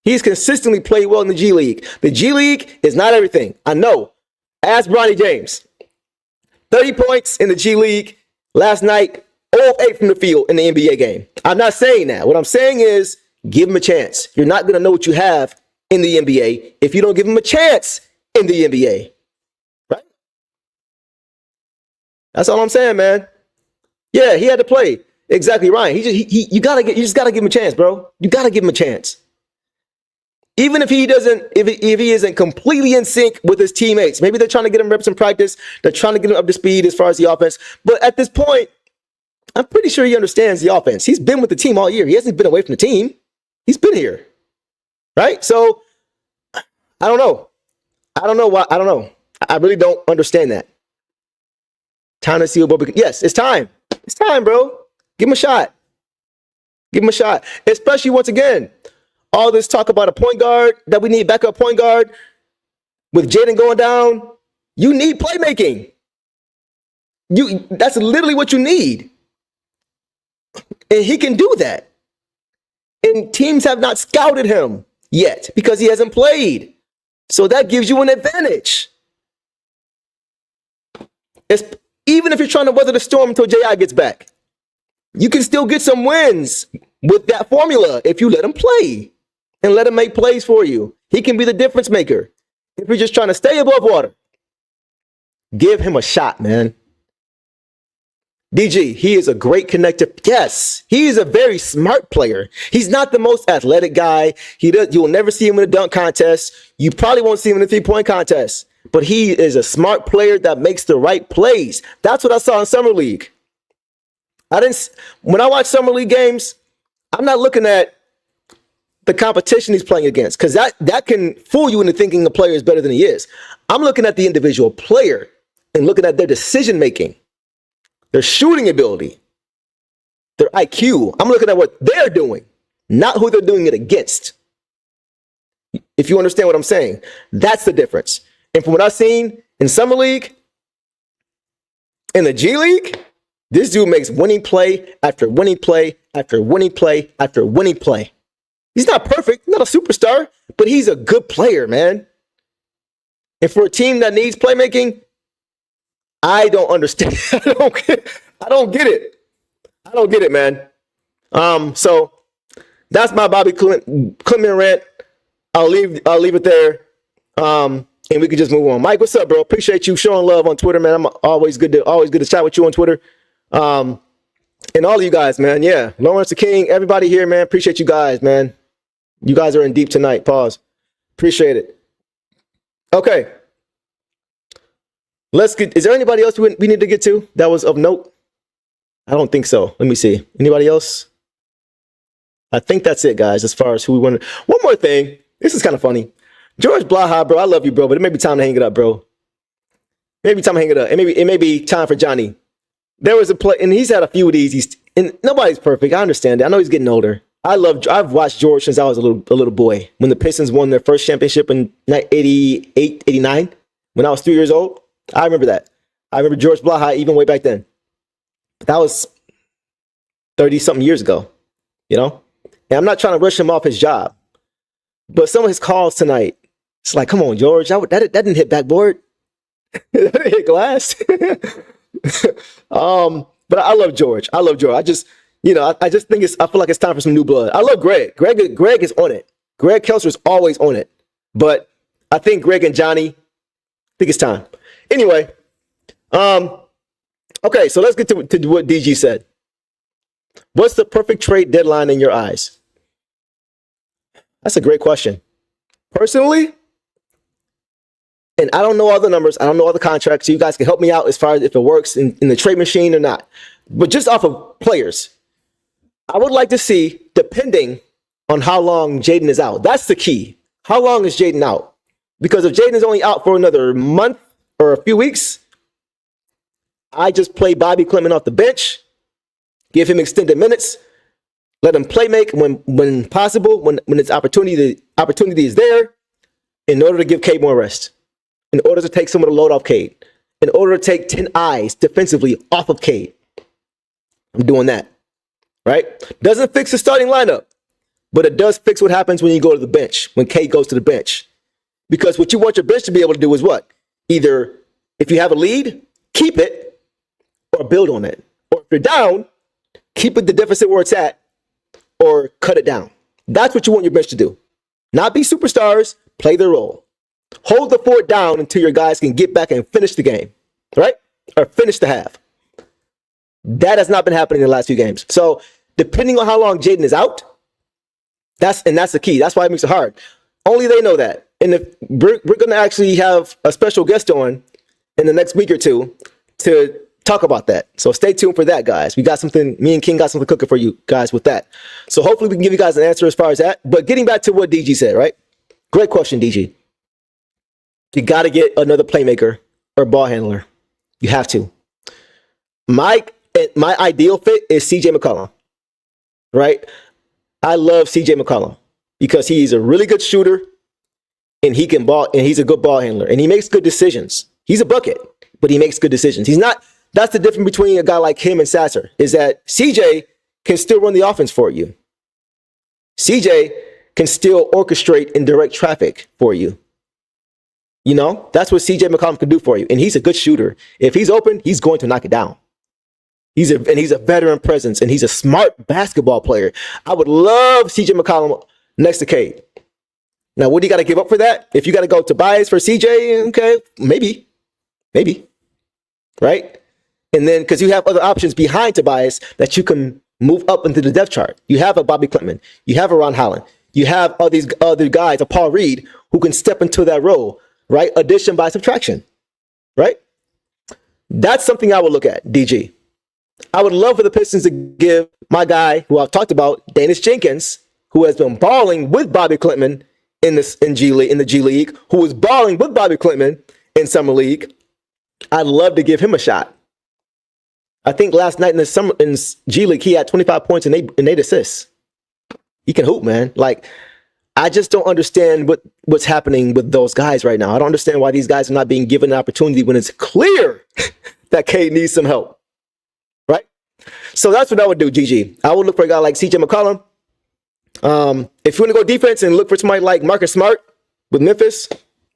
He's consistently played well in the G League. The G League is not everything. I know. Ask Bronny James. 30 points in the G League last night, 0 of 8 from the field in the NBA game. I'm not saying that. What I'm saying is give him a chance. You're not going to know what you have in the NBA if you don't give him a chance in the NBA. Right? That's all I'm saying, man. Yeah, he had to play. Exactly, Ryan. You just gotta give him a chance, bro. You gotta give him a chance. Even if he isn't completely in sync with his teammates, maybe they're trying to get him reps in practice. They're trying to get him up to speed as far as the offense. But at this point, I'm pretty sure he understands the offense. He's been with the team all year. He hasn't been away from the team. He's been here, right? So I don't know. I don't know why. I don't know. I really don't understand that. Time to see what Bobby. Yes, it's time. It's time, bro. Give him a shot. Give him a shot. Especially once again, all this talk about a point guard, that we need backup point guard with Jaden going down. You need playmaking. That's literally what you need. And he can do that. And teams have not scouted him yet because he hasn't played. So that gives you an advantage. Even if you're trying to weather the storm until J.I. gets back, you can still get some wins with that formula if you let him play and let him make plays for you. He can be the difference maker. If you're just trying to stay above water, give him a shot, man. DG, he is a great connector. Yes, he is a very smart player. He's not the most athletic guy. You will never see him in a dunk contest. You probably won't see him in a three-point contest. But he is a smart player that makes the right plays. That's what I saw in Summer League. When I watch Summer League games, I'm not looking at the competition he's playing against, because that can fool you into thinking the player is better than he is. I'm looking at the individual player and looking at their decision-making, their shooting ability, their IQ. I'm looking at what they're doing, not who they're doing it against. If you understand what I'm saying, that's the difference. And from what I've seen in Summer League, in the G League, this dude makes winning play after winning play after winning play after winning play. He's not perfect, not a superstar, but he's a good player, man. And for a team that needs playmaking, I don't understand. I don't get it. I don't get it, man. So that's my Bobby Clement rant. I'll leave it there. And we can just move on. Mike, what's up, bro? Appreciate you showing love on Twitter, man. I'm always good to chat with you on Twitter. And all of you guys, man. Yeah, Lawrence the King, everybody here, man. Appreciate you guys, man. You guys are in deep tonight. Pause. Appreciate it. Okay. Is there anybody else we need to get to that was of note? I don't think so. Let me see. Anybody else? I think that's it, guys, as far as who we want to. One more thing. This is kind of funny. George Blaha, bro, I love you, bro, but it may be time to hang it up, bro. Maybe time to hang it up. It may be time for Johnny. There was a play, and he's had a few of these. And nobody's perfect. I understand it. I know he's getting older. I've watched George since I was a little boy. When the Pistons won their first championship in 88, 89, when I was 3 years old. I remember that. I remember George Blaha even way back then. But that was 30-something years ago, you know? And I'm not trying to rush him off his job. But some of his calls tonight, it's like, come on, George, that didn't hit backboard. That didn't hit glass. But I love George. I just, I just think I feel like it's time for some new blood. I love Greg. Greg is on it. Greg Kelser's always on it. But I think Greg and Johnny, I think it's time. Anyway, okay, so let's get to what DG said. What's the perfect trade deadline in your eyes? That's a great question. Personally, and I don't know all the numbers, I don't know all the contracts, so you guys can help me out as far as if it works in the trade machine or not. But just off of players, I would like to see, depending on how long Jaden is out. That's the key. How long is Jaden out? Because if Jaden is only out for another month or a few weeks, I just play Bobby Clement off the bench, give him extended minutes, let him play make when possible, when it's opportunity is there, in order to give Cade more rest, in order to take some of the load off Cade, in order to take 10 eyes defensively off of Cade. I'm doing that, right? Doesn't fix the starting lineup, but it does fix what happens when you go to the bench, when Cade goes to the bench. Because what you want your bench to be able to do is what? Either, if you have a lead, keep it or build on it. Or if you're down, keep it the deficit where it's at or cut it down. That's what you want your bench to do. Not be superstars, play their role. Hold the fort down until your guys can get back and finish the game, right? Or finish the half. That has not been happening in the last few games. So depending on how long Jaden is out, that's the key. That's why it makes it hard. Only they know that. And if we're going to actually have a special guest on in the next week or two to talk about that. So stay tuned for that, guys. Me and King got something cooking for you guys with that. So hopefully we can give you guys an answer as far as that. But getting back to what DG said, right? Great question, DG. You got to get another playmaker or ball handler. You have to. My ideal fit is CJ McCollum, right? I love CJ McCollum because he's a really good shooter and he's a good ball handler and he makes good decisions. He's a bucket, but he makes good decisions. He's not That's the difference between a guy like him and Sasser, is that CJ can still run the offense for you. CJ can still orchestrate and direct traffic for you. You know, that's what CJ McCollum can do for you. And he's a good shooter. If he's open, he's going to knock it down. He's a veteran presence, and he's a smart basketball player. I would love CJ McCollum next to Cade. Now, what do you got to give up for that? If you got to go Tobias for CJ, okay, maybe, right? And then, because you have other options behind Tobias that you can move up into the depth chart. You have a Bobby Klintman. You have a Ron Holland. You have all these other guys, a Paul Reed, who can step into that role, right? Addition by subtraction, right? That's something I would look at, DG. I would love for the Pistons to give my guy, who I've talked about, Danis Jenkins, who has been balling with Bobby Klintman in the G League, who was balling with Bobby Klintman in Summer League. I'd love to give him a shot. I think last night in G League, he had 25 points and 8 assists. He can hoop, man. Like, I just don't understand what's happening with those guys right now. I don't understand why these guys are not being given an opportunity when it's clear that Cade needs some help. Right? So that's what I would do, GG. I would look for a guy like CJ McCollum. If you want to go defense and look for somebody like Marcus Smart with Memphis,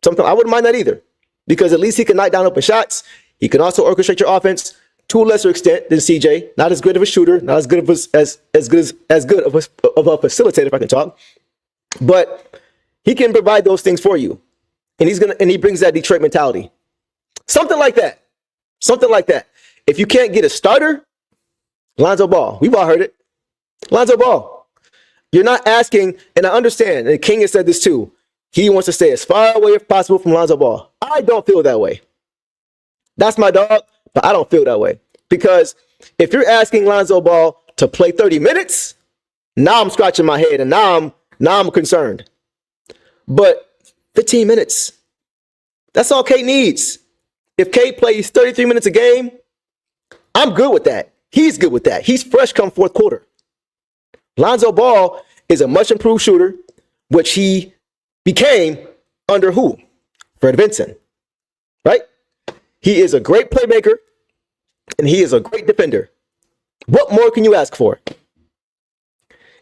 I wouldn't mind that either. Because at least he can knock down open shots. He can also orchestrate your offense to a lesser extent than CJ. Not as good of a shooter, not as good of a facilitator, if I can talk. But he can provide those things for you. And he brings that Detroit mentality. Something like that. If you can't get a starter, Lonzo Ball. We've all heard it. Lonzo Ball. You're not asking, and I understand, and King has said this too, he wants to stay as far away as possible from Lonzo Ball. I don't feel that way. That's my dog, but I don't feel that way. Because if you're asking Lonzo Ball to play 30 minutes, now I'm scratching my head, and now I'm concerned. But 15 minutes, that's all Cade needs. If Cade plays 33 minutes a game, I'm good with that. He's good with that. He's fresh come fourth quarter. Lonzo Ball is a much improved shooter, which he became under who? Fred Vinson, right? He is a great playmaker, and he is a great defender. What more can you ask for?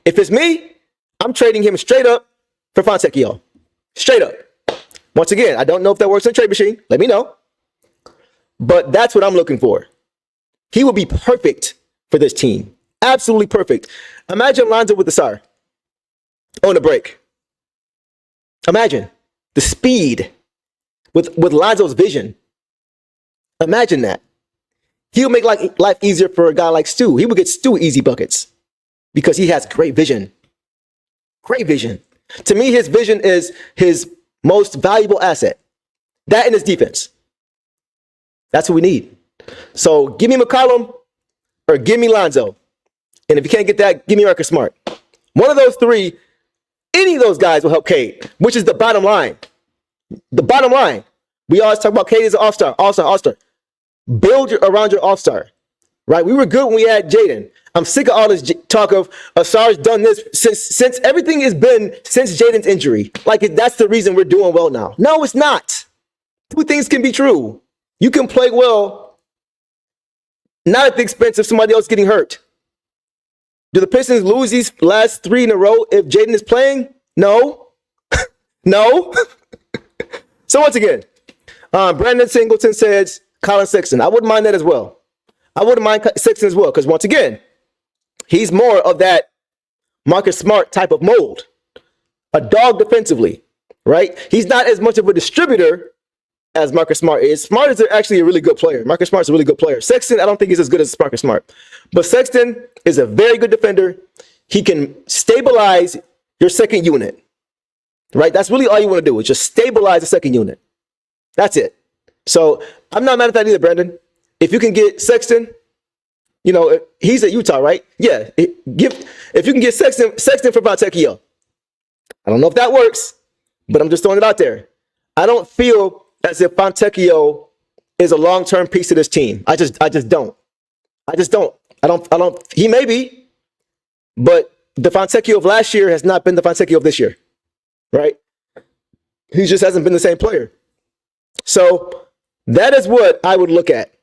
If it's me, I'm trading him straight up for Fontecchio. Straight up. Once again, I don't know if that works in the trade machine. Let me know. But that's what I'm looking for. He would be perfect for this team. Absolutely perfect. Imagine Lonzo with the SAR on the break. Imagine the speed with Lonzo's vision. Imagine that. He'll make life easier for a guy like Stu. He would get Stu easy buckets because he has great vision. Great vision. To me, his vision is his most valuable asset. That and his defense. That's what we need. So give me McCollum or give me Lonzo. And if you can't get that, give me Marcus Smart. One of those three, any of those guys will help Cade, which is the bottom line. The bottom line. We always talk about Cade as an all-star. Build around your all-star, right? We were good when we had Jaden. I'm sick of all this talk of Asar's done this since everything has been since Jaden's injury. Like that's the reason we're doing well now. No, it's not. Two things can be true. You can play well, not at the expense of somebody else getting hurt. Do the Pistons lose these last 3 in a row if Jaden is playing? No. No. So once again, Brandon Singleton says Colin Sexton. I wouldn't mind that as well. I wouldn't mind Sexton as well because once again, he's more of that Marcus Smart type of mold. A dog defensively, right? He's not as much of a distributor as Marcus Smart is. Smart is actually a really good player. Marcus Smart's a really good player. Sexton, I don't think he's as good as Marcus Smart. But Sexton is a very good defender. He can stabilize your second unit, right? That's really all you want to do is just stabilize the second unit. That's it. So I'm not mad at that either, Brandon. If you can get Sexton, you know, he's at Utah, right? Yeah. If you can get Sexton for Fontecchio. I don't know if that works, but I'm just throwing it out there. I don't feel as if Fontecchio is a long-term piece of this team. I just don't. I don't. He may be, but the Fontecchio of last year has not been the Fontecchio of this year, right? He just hasn't been the same player. So that is what I would look at.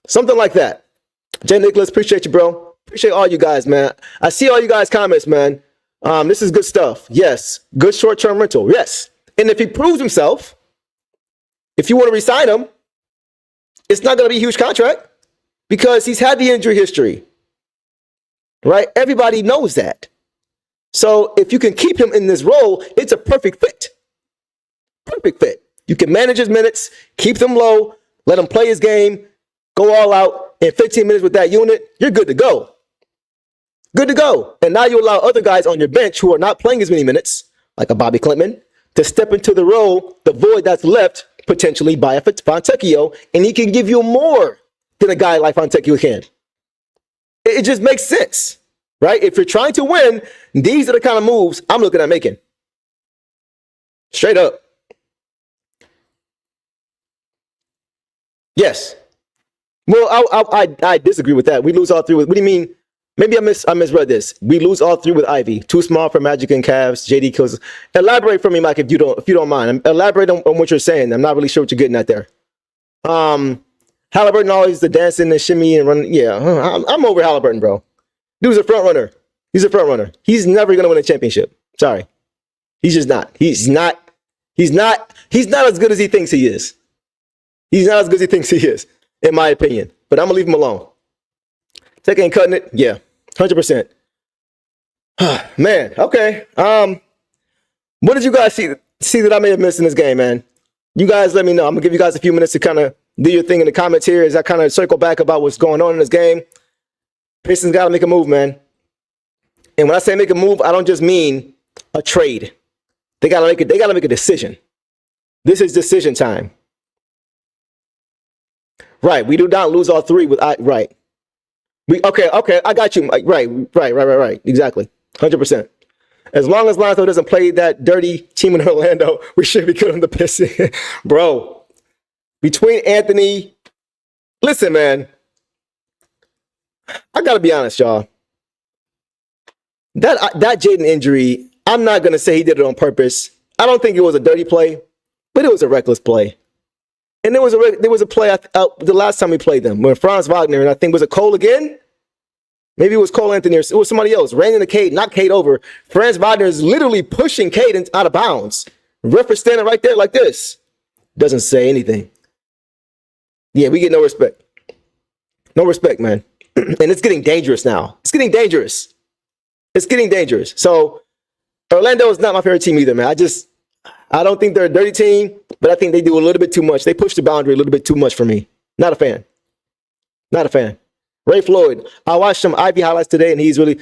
Something like that. Jay Nicholas, appreciate you, bro. Appreciate all you guys, man. I see all you guys' comments, man. This is good stuff. Yes. Good short-term rental. Yes. And if he proves himself, if you want to resign him, it's not going to be a huge contract because he's had the injury history, right? Everybody knows that. So if you can keep him in this role, it's a perfect fit. Perfect fit. You can manage his minutes, keep them low, let him play his game, go all out. In 15 minutes with that unit, you're good to go. Good to go. And now you allow other guys on your bench who are not playing as many minutes, like a Bobby Klintman, to step into the role, the void that's left potentially by a Fontecchio, and he can give you more than a guy like Fontecchio can. It just makes sense, right? If you're trying to win, these are the kind of moves I'm looking at making. Straight up. Yes. Well, I disagree with that. We lose all three. What do you mean? Maybe I misread this. We lose all three with Ivy. Too small for Magic and Cavs. JD kills. Elaborate for me, Mike, if you don't mind. Elaborate on what you're saying. I'm not really sure what you're getting at there. Halliburton always the dancing and shimmy and run. Yeah, I'm over Halliburton, bro. Dude's a front runner. He's a front runner. He's never gonna win a championship. Sorry, he's just not. He's not as good as he thinks he is. He's not as good as he thinks he is, in my opinion. But I'm gonna leave him alone. Tech ain't cutting it. Yeah, 100%. Man, okay. What did you guys see that I may have missed in this game, man? You guys let me know. I'm gonna give you guys a few minutes to kind of do your thing in the comments here as I kind of circle back about what's going on in this game. Pistons gotta make a move, man. And when I say make a move, I don't just mean a trade. They gotta make a decision. This is decision time. Right. We do not lose all three with right. Okay, I got you. Right. Exactly. 100%. As long as Lonzo doesn't play that dirty team in Orlando, we should be good on the Pistons. Bro, between Anthony, listen, man, I got to be honest, y'all. That Jaden injury, I'm not going to say he did it on purpose. I don't think it was a dirty play, but it was a reckless play. And there was a play the last time we played them when Franz Wagner, and I think was it Cole again? Maybe it was Cole Anthony or it was somebody else. Ran into Cade, knocked Cade over. Franz Wagner is literally pushing Cade out of bounds. Ref is standing right there like this. Doesn't say anything. Yeah, we get no respect. No respect, man. And it's getting dangerous now. It's getting dangerous. So Orlando is not my favorite team either, man. I don't think they're a dirty team, but I think they do a little bit too much. They push the boundary a little bit too much for me. Not a fan. Ray Floyd. I watched some Ivy highlights today, and he's really.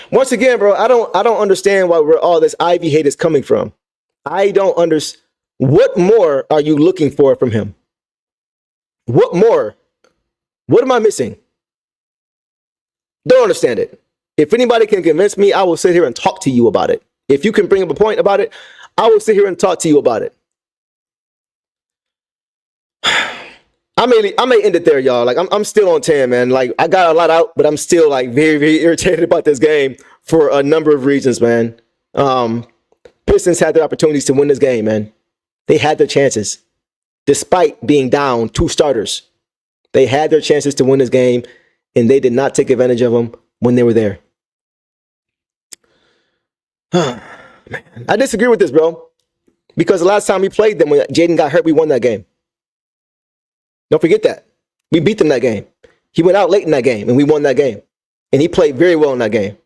Once again, bro, I don't understand where all this Ivy hate is coming from. I don't understand. What more are you looking for from him? What more? What am I missing? Don't understand it. If anybody can convince me, I will sit here and talk to you about it. If you can bring up a point about it, I will sit here and talk to you about it. I may end it there, y'all. Like I'm still on 10, man. Like I got a lot out, but I'm still like very, very irritated about this game for a number of reasons, man. Pistons had their opportunities to win this game, man. They had their chances, despite being down 2 starters. They had their chances to win this game, and they did not take advantage of them when they were there. Man, I disagree with this, bro. Because the last time we played them, when Jaden got hurt, we won that game. Don't forget that. We beat them that game. He went out late in that game, and we won that game. And he played very well in that game.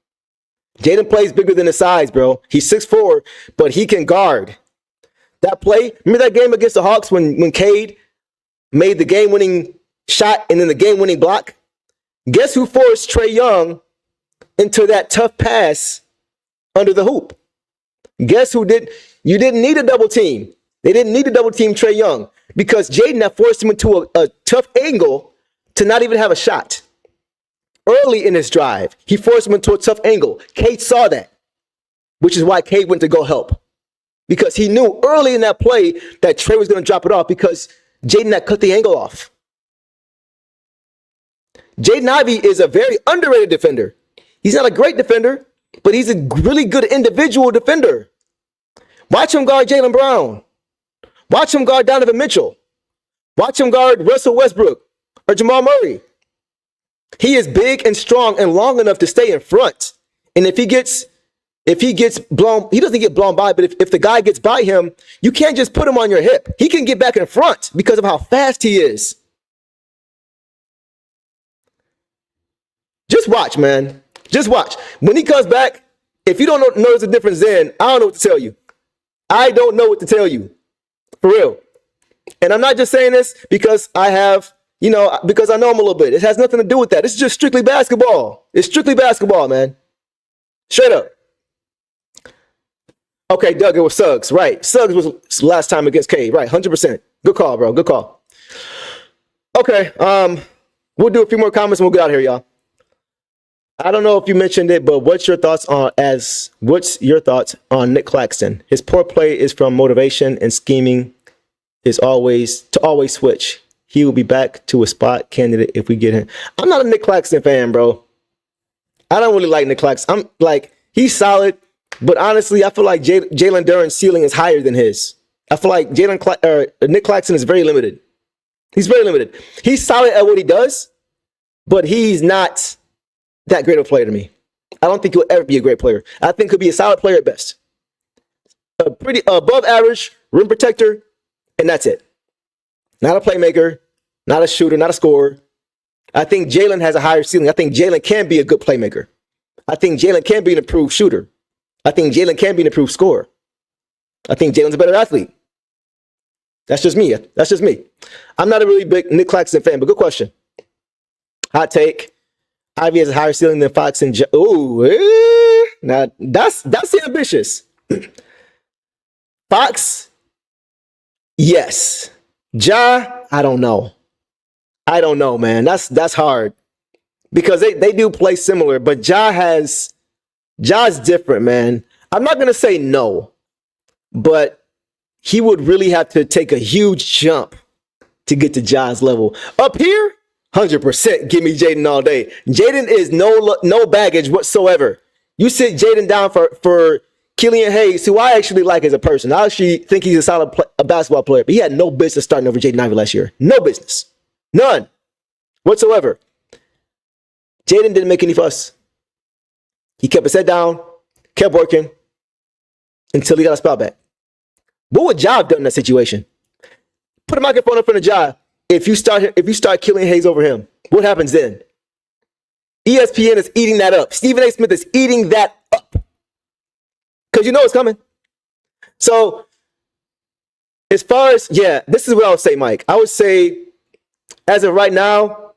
Jaden plays bigger than his size, bro. He's 6'4", but he can guard. That play, remember that game against the Hawks when Cade made the game-winning shot and then the game-winning block? Guess who forced Trae Young into that tough pass under the hoop? Guess who did? You didn't need a double team. They didn't need to double team Trae Young because Jaden had forced him into a tough angle to not even have a shot. Early in his drive, he forced him into a tough angle. Cade saw that, which is why Cade went to go help. Because he knew early in that play that Trae was going to drop it off because Jaden had cut the angle off. Jaden Ivey is a very underrated defender. He's not a great defender, but he's a really good individual defender. Watch him guard Jaylen Brown. Watch him guard Donovan Mitchell. Watch him guard Russell Westbrook. or Jamal Murray. He is big and strong and long enough to stay in front. And if he gets blown, he doesn't get blown by, but if the guy gets by him, you can't just put him on your hip. He can get back in front because of how fast he is. Just watch, man. Just watch. When he comes back, if you don't notice the difference then, I don't know what to tell you. I don't know what to tell you. For real. And I'm not just saying this because I have, because I know him a little bit. It has nothing to do with that. It's just strictly basketball. It's strictly basketball, man. Straight up. Okay, Doug, it was Suggs. Right. Suggs was last time against Cade. Right. 100%. Good call, bro. Good call. Okay. We'll do a few more comments and we'll get out of here, y'all. I don't know if you mentioned it, but what's your thoughts on Nick Claxton? His poor play is from motivation and scheming is always switch. He will be back to a spot candidate if we get him. I'm not a Nick Claxton fan, bro. I don't really like Nick Claxton. I'm like, he's solid, but honestly, I feel like Jalen Duren's ceiling is higher than his. I feel like Nick Claxton is very limited. He's very limited. He's solid at what he does, but he's not that great of a player to me. I don't think he'll ever be a great player. I think he'll be a solid player at best. A pretty above average rim protector, and that's it. Not a playmaker, not a shooter, not a scorer. I think Jalen has a higher ceiling. I think Jalen can be a good playmaker. I think Jalen can be an improved shooter. I think Jalen can be an improved scorer. I think Jalen's a better athlete. That's just me. That's just me. I'm not a really big Nick Claxton fan, but good question. Hot take. Ivy has a higher ceiling than Fox and now that's ambitious. Fox, yes. Ja, I don't know. I don't know, man. That's hard because they do play similar, but Ja's different, man. I'm not gonna say no, but he would really have to take a huge jump to get to Ja's level. Up here, 100%. Give me Jaden all day. Jaden is no baggage whatsoever. You sit Jaden down for Killian Hayes, who I actually like as a person. I actually think he's a solid basketball player, but he had no business starting over Jaden Ivey last year. No business. None whatsoever. Jaden didn't make any fuss. He kept his head down, kept working until he got a spot back. What would Ja have done in that situation? Put a microphone in front of Ja. If you start Killian Hayes over him, what happens then? ESPN is eating that up. Stephen A. Smith is eating that up. Because you know it's coming. So, as far as, this is what I would say, Mike. I would say, as of right now,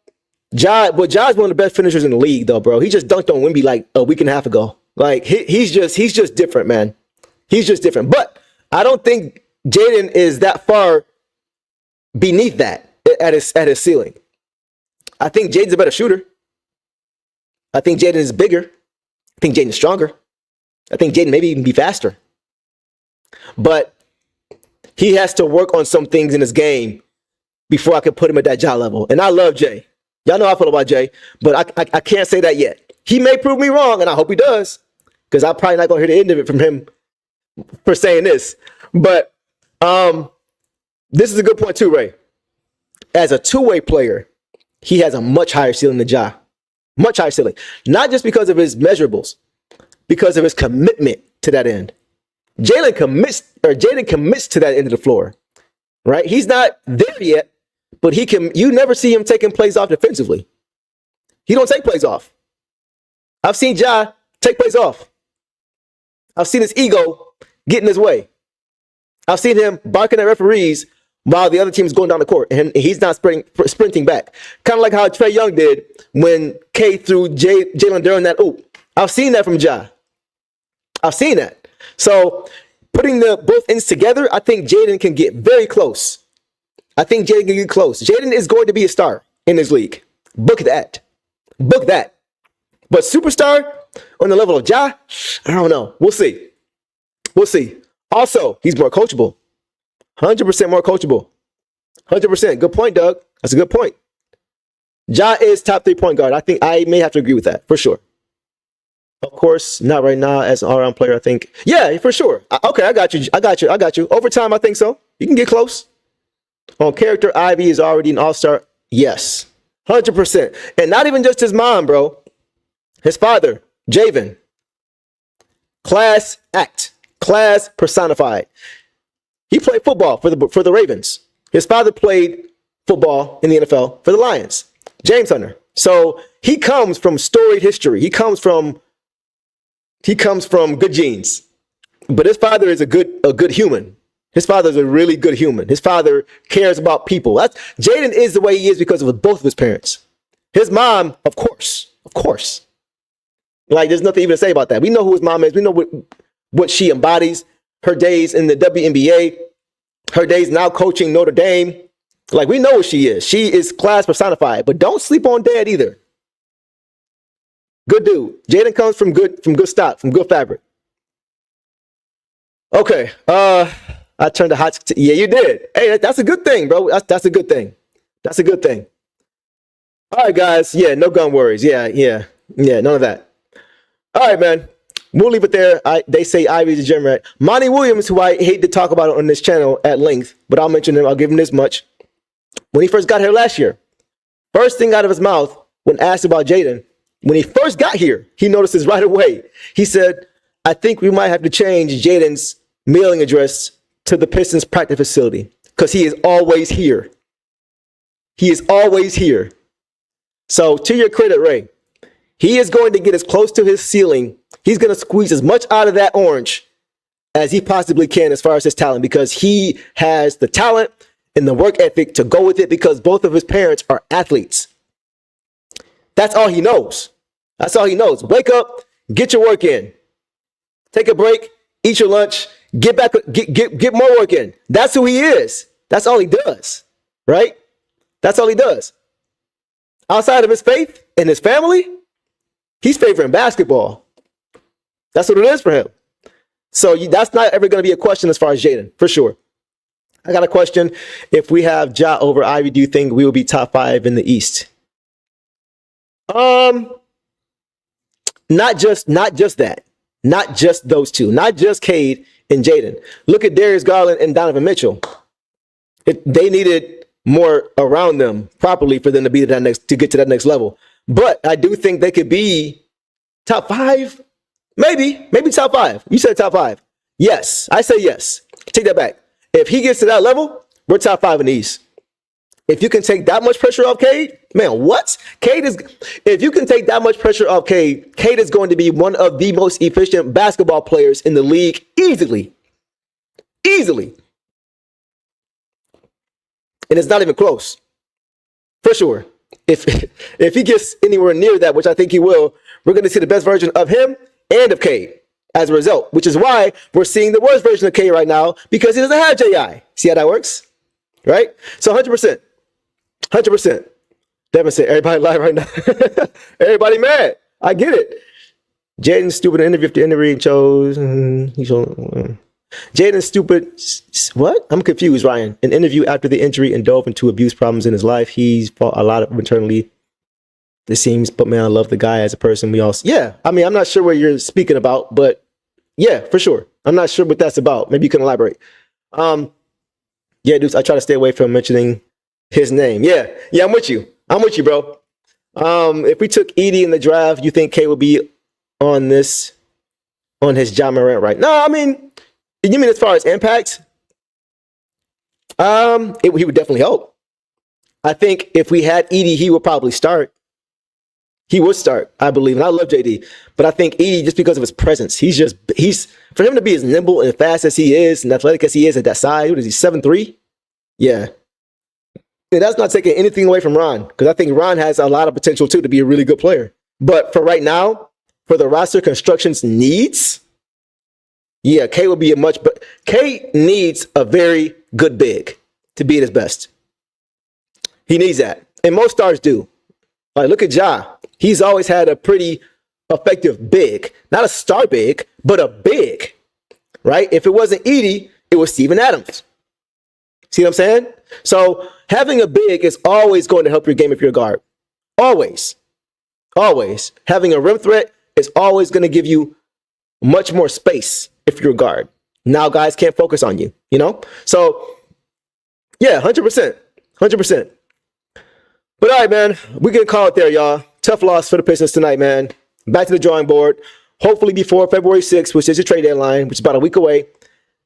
Ja's one of the best finishers in the league, though, bro. He just dunked on Wemby like a week and a half ago. Like, he's just different, man. He's just different. But I don't think Jaden is that far beneath that. At his ceiling. I think Jaden's a better shooter. I think Jaden is bigger. I think Jaden is stronger. I think Jaden maybe even be faster. But he has to work on some things in his game before I can put him at that Ja level. And I love Jay. Y'all know how I feel about Jay, but I can't say that yet. He may prove me wrong, and I hope he does, because I'm probably not going to hear the end of it from him for saying this. But this is a good point too, Ray. As a two-way player, he has a much higher ceiling than Ja. Much higher ceiling. Not just because of his measurables, because of his commitment to that end. Jaden commits to that end of the floor. Right? He's not there yet, but you never see him taking plays off defensively. He don't take plays off. I've seen Ja take plays off. I've seen his ego get in his way. I've seen him barking at referees while the other team is going down the court, and he's not sprinting back. Kind of like how Trae Young did when K threw Jalen Duren that oop. I've seen that from Ja. I've seen that. So putting the both ends together, I think Jaden can get very close. I think Jaden can get close. Jaden is going to be a star in this league. Book that. Book that. But superstar on the level of Ja, I don't know. We'll see. We'll see. Also, he's more coachable. 100% more coachable. 100%. Good point, Doug. That's a good point. Ja is top 3-point guard. I think I may have to agree with that, for sure. Of course, not right now as an all-around player, I think. Yeah, for sure. Okay, I got you. Over time, I think so. You can get close. On character, Ivy is already an all-star. Yes. 100%. And not even just his mom, bro. His father, Javen. Class act. Class personified. He played football for the Ravens. His father played football in the NFL for the Lions. James Hunter. So he comes from storied history. He comes from good genes. But his father is a good human. His father is a really good human. His father cares about people. Jaden is the way he is because of both of his parents. His mom, of course. Like, there's nothing even to say about that. We know who his mom is. We know what she embodies. Her days in the WNBA, her days now coaching Notre Dame. Like, we know who she is. She is class personified. But don't sleep on Dad either. Good dude. Jaden comes from good stock, from good fabric. Okay. I turned the hot. Yeah, you did. Hey, that's a good thing, bro. That's a good thing. That's a good thing. All right, guys. Yeah, no gun worries. Yeah. None of that. All right, man. We'll leave it there. They say Ivy's a gem rat. Monty Williams, who I hate to talk about on this channel at length, but I'll mention him. I'll give him this much. When he first got here last year, first thing out of his mouth when asked about Jaden, when he first got here, he notices right away. He said, I think we might have to change Jaden's mailing address to the Pistons practice facility because he is always here. He is always here. So to your credit, Ray, he is going to get as close to his ceiling. He's going to squeeze as much out of that orange as he possibly can as far as his talent, because he has the talent and the work ethic to go with it, because both of his parents are athletes. That's all he knows. That's all he knows. Wake up, get your work in. Take a break, eat your lunch, get back, get more work in. That's who he is. That's all he does, right? That's all he does. Outside of his faith and his family, he's favoring basketball. That's what it is for him. So that's not ever going to be a question as far as Jaden, for sure. I got a question. If we have Ja over Ivy, do you think we will be top 5 in the East? Not just that. Not just those two. Not just Cade and Jaden. Look at Darius Garland and Donovan Mitchell. They needed more around them properly for them to be to get to that next level. But I do think they could be top 5. Maybe top 5. You said top 5. Yes, I say yes. Take that back. If he gets to that level, we're top 5 in the East. If you can take that much pressure off Cade, man, what? If you can take that much pressure off Cade, Cade is going to be one of the most efficient basketball players in the league easily. Easily. And it's not even close. For sure. If he gets anywhere near that, which I think he will, we're going to see the best version of him and of Cade as a result, which is why we're seeing the worst version of Cade right now, because he doesn't have J.I. See how that works? Right? So 100%. 100%. Devin said, everybody live right now. Everybody mad. I get it. Jaden's stupid interview after interview and chose. Jaden's stupid. What? I'm confused, Ryan. An interview after the injury and dove into abuse problems in his life. He's fought a lot of internally. This seems, but man, I love the guy as a person. Yeah. I mean, I'm not sure what you're speaking about, but yeah, for sure. I'm not sure what that's about. Maybe you can elaborate. Yeah, dudes, I try to stay away from mentioning his name. Yeah, I'm with you. Bro. If we took Edie in the draft, you think K would be on his Ja Morant right? No, I mean, you mean as far as impact? He would definitely help. I think if we had Edie, he would probably start. He would start, I believe, and I love JD. But I think Edie, just because of his presence, he's for him to be as nimble and fast as he is and athletic as he is at that size. What is he, 7'3"? Yeah. And that's not taking anything away from Ron, because I think Ron has a lot of potential too to be a really good player. But for right now, for the roster construction's needs, yeah, K would be but K needs a very good big to be at his best. He needs that. And most stars do. Like, look at Ja. He's always had a pretty effective big. Not a star big, but a big. Right? If it wasn't Edie, it was Steven Adams. See what I'm saying? So having a big is always going to help your game if you're a guard. Always. Always. Having a rim threat is always going to give you much more space if you're a guard. Now guys can't focus on you, you know? So, yeah, 100%. 100%. But all right, man, we can call it there, y'all. Tough loss for the Pistons tonight, man. Back to the drawing board. Hopefully before February 6th, which is the trade deadline, which is about a week away,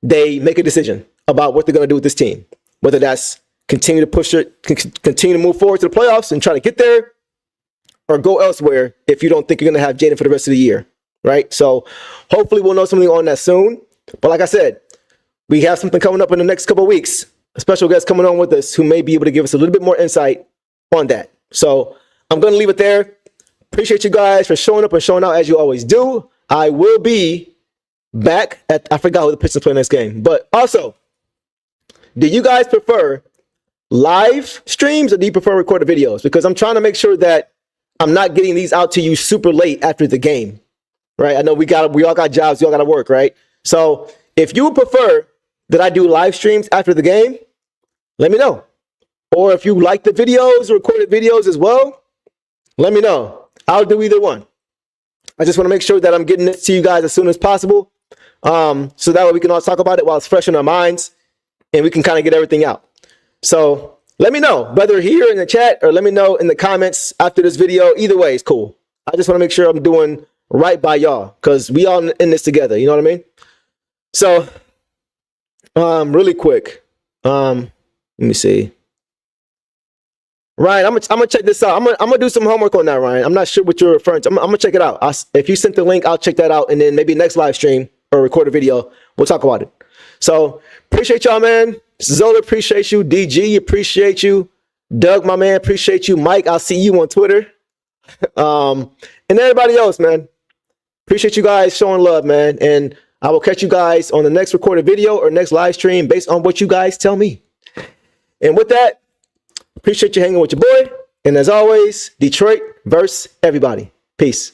they make a decision about what they're going to do with this team. Whether that's continue to push it, continue to move forward to the playoffs and try to get there, or go elsewhere if you don't think you're going to have Jaden for the rest of the year, right? So hopefully we'll know something on that soon. But like I said, we have something coming up in the next couple of weeks. A special guest coming on with us who may be able to give us a little bit more insight on that. So I'm going to leave it there. Appreciate you guys for showing up and showing out as you always do. I will be back at, I forgot who the Pistons play next game. But also, do you guys prefer live streams or do you prefer recorded videos? Because I'm trying to make sure that I'm not getting these out to you super late after the game, right? I know we all got jobs, we all got to work, right? So if you would prefer that I do live streams after the game, let me know. Or if you like the videos, recorded videos as well, let me know. I'll do either one. I just want to make sure that I'm getting this to you guys as soon as possible. So that way we can all talk about it while it's fresh in our minds and we can kind of get everything out. So let me know, whether here in the chat or let me know in the comments after this video. Either way is cool. I just want to make sure I'm doing right by y'all because we all in this together. You know what I mean? So really quick. Let me see. Ryan, I'm gonna check this out. I'm gonna do some homework on that, Ryan. I'm not sure what you're referring to. I'm gonna check it out. If you sent the link, I'll check that out, and then maybe next live stream or record a video, we'll talk about it. So appreciate y'all, man. Zola, appreciate you. DG, appreciate you. Doug, my man, appreciate you. Mike, I'll see you on Twitter. And everybody else, man. Appreciate you guys showing love, man. And I will catch you guys on the next recorded video or next live stream based on what you guys tell me. And with that, appreciate you hanging with your boy. And as always, Detroit versus everybody. Peace.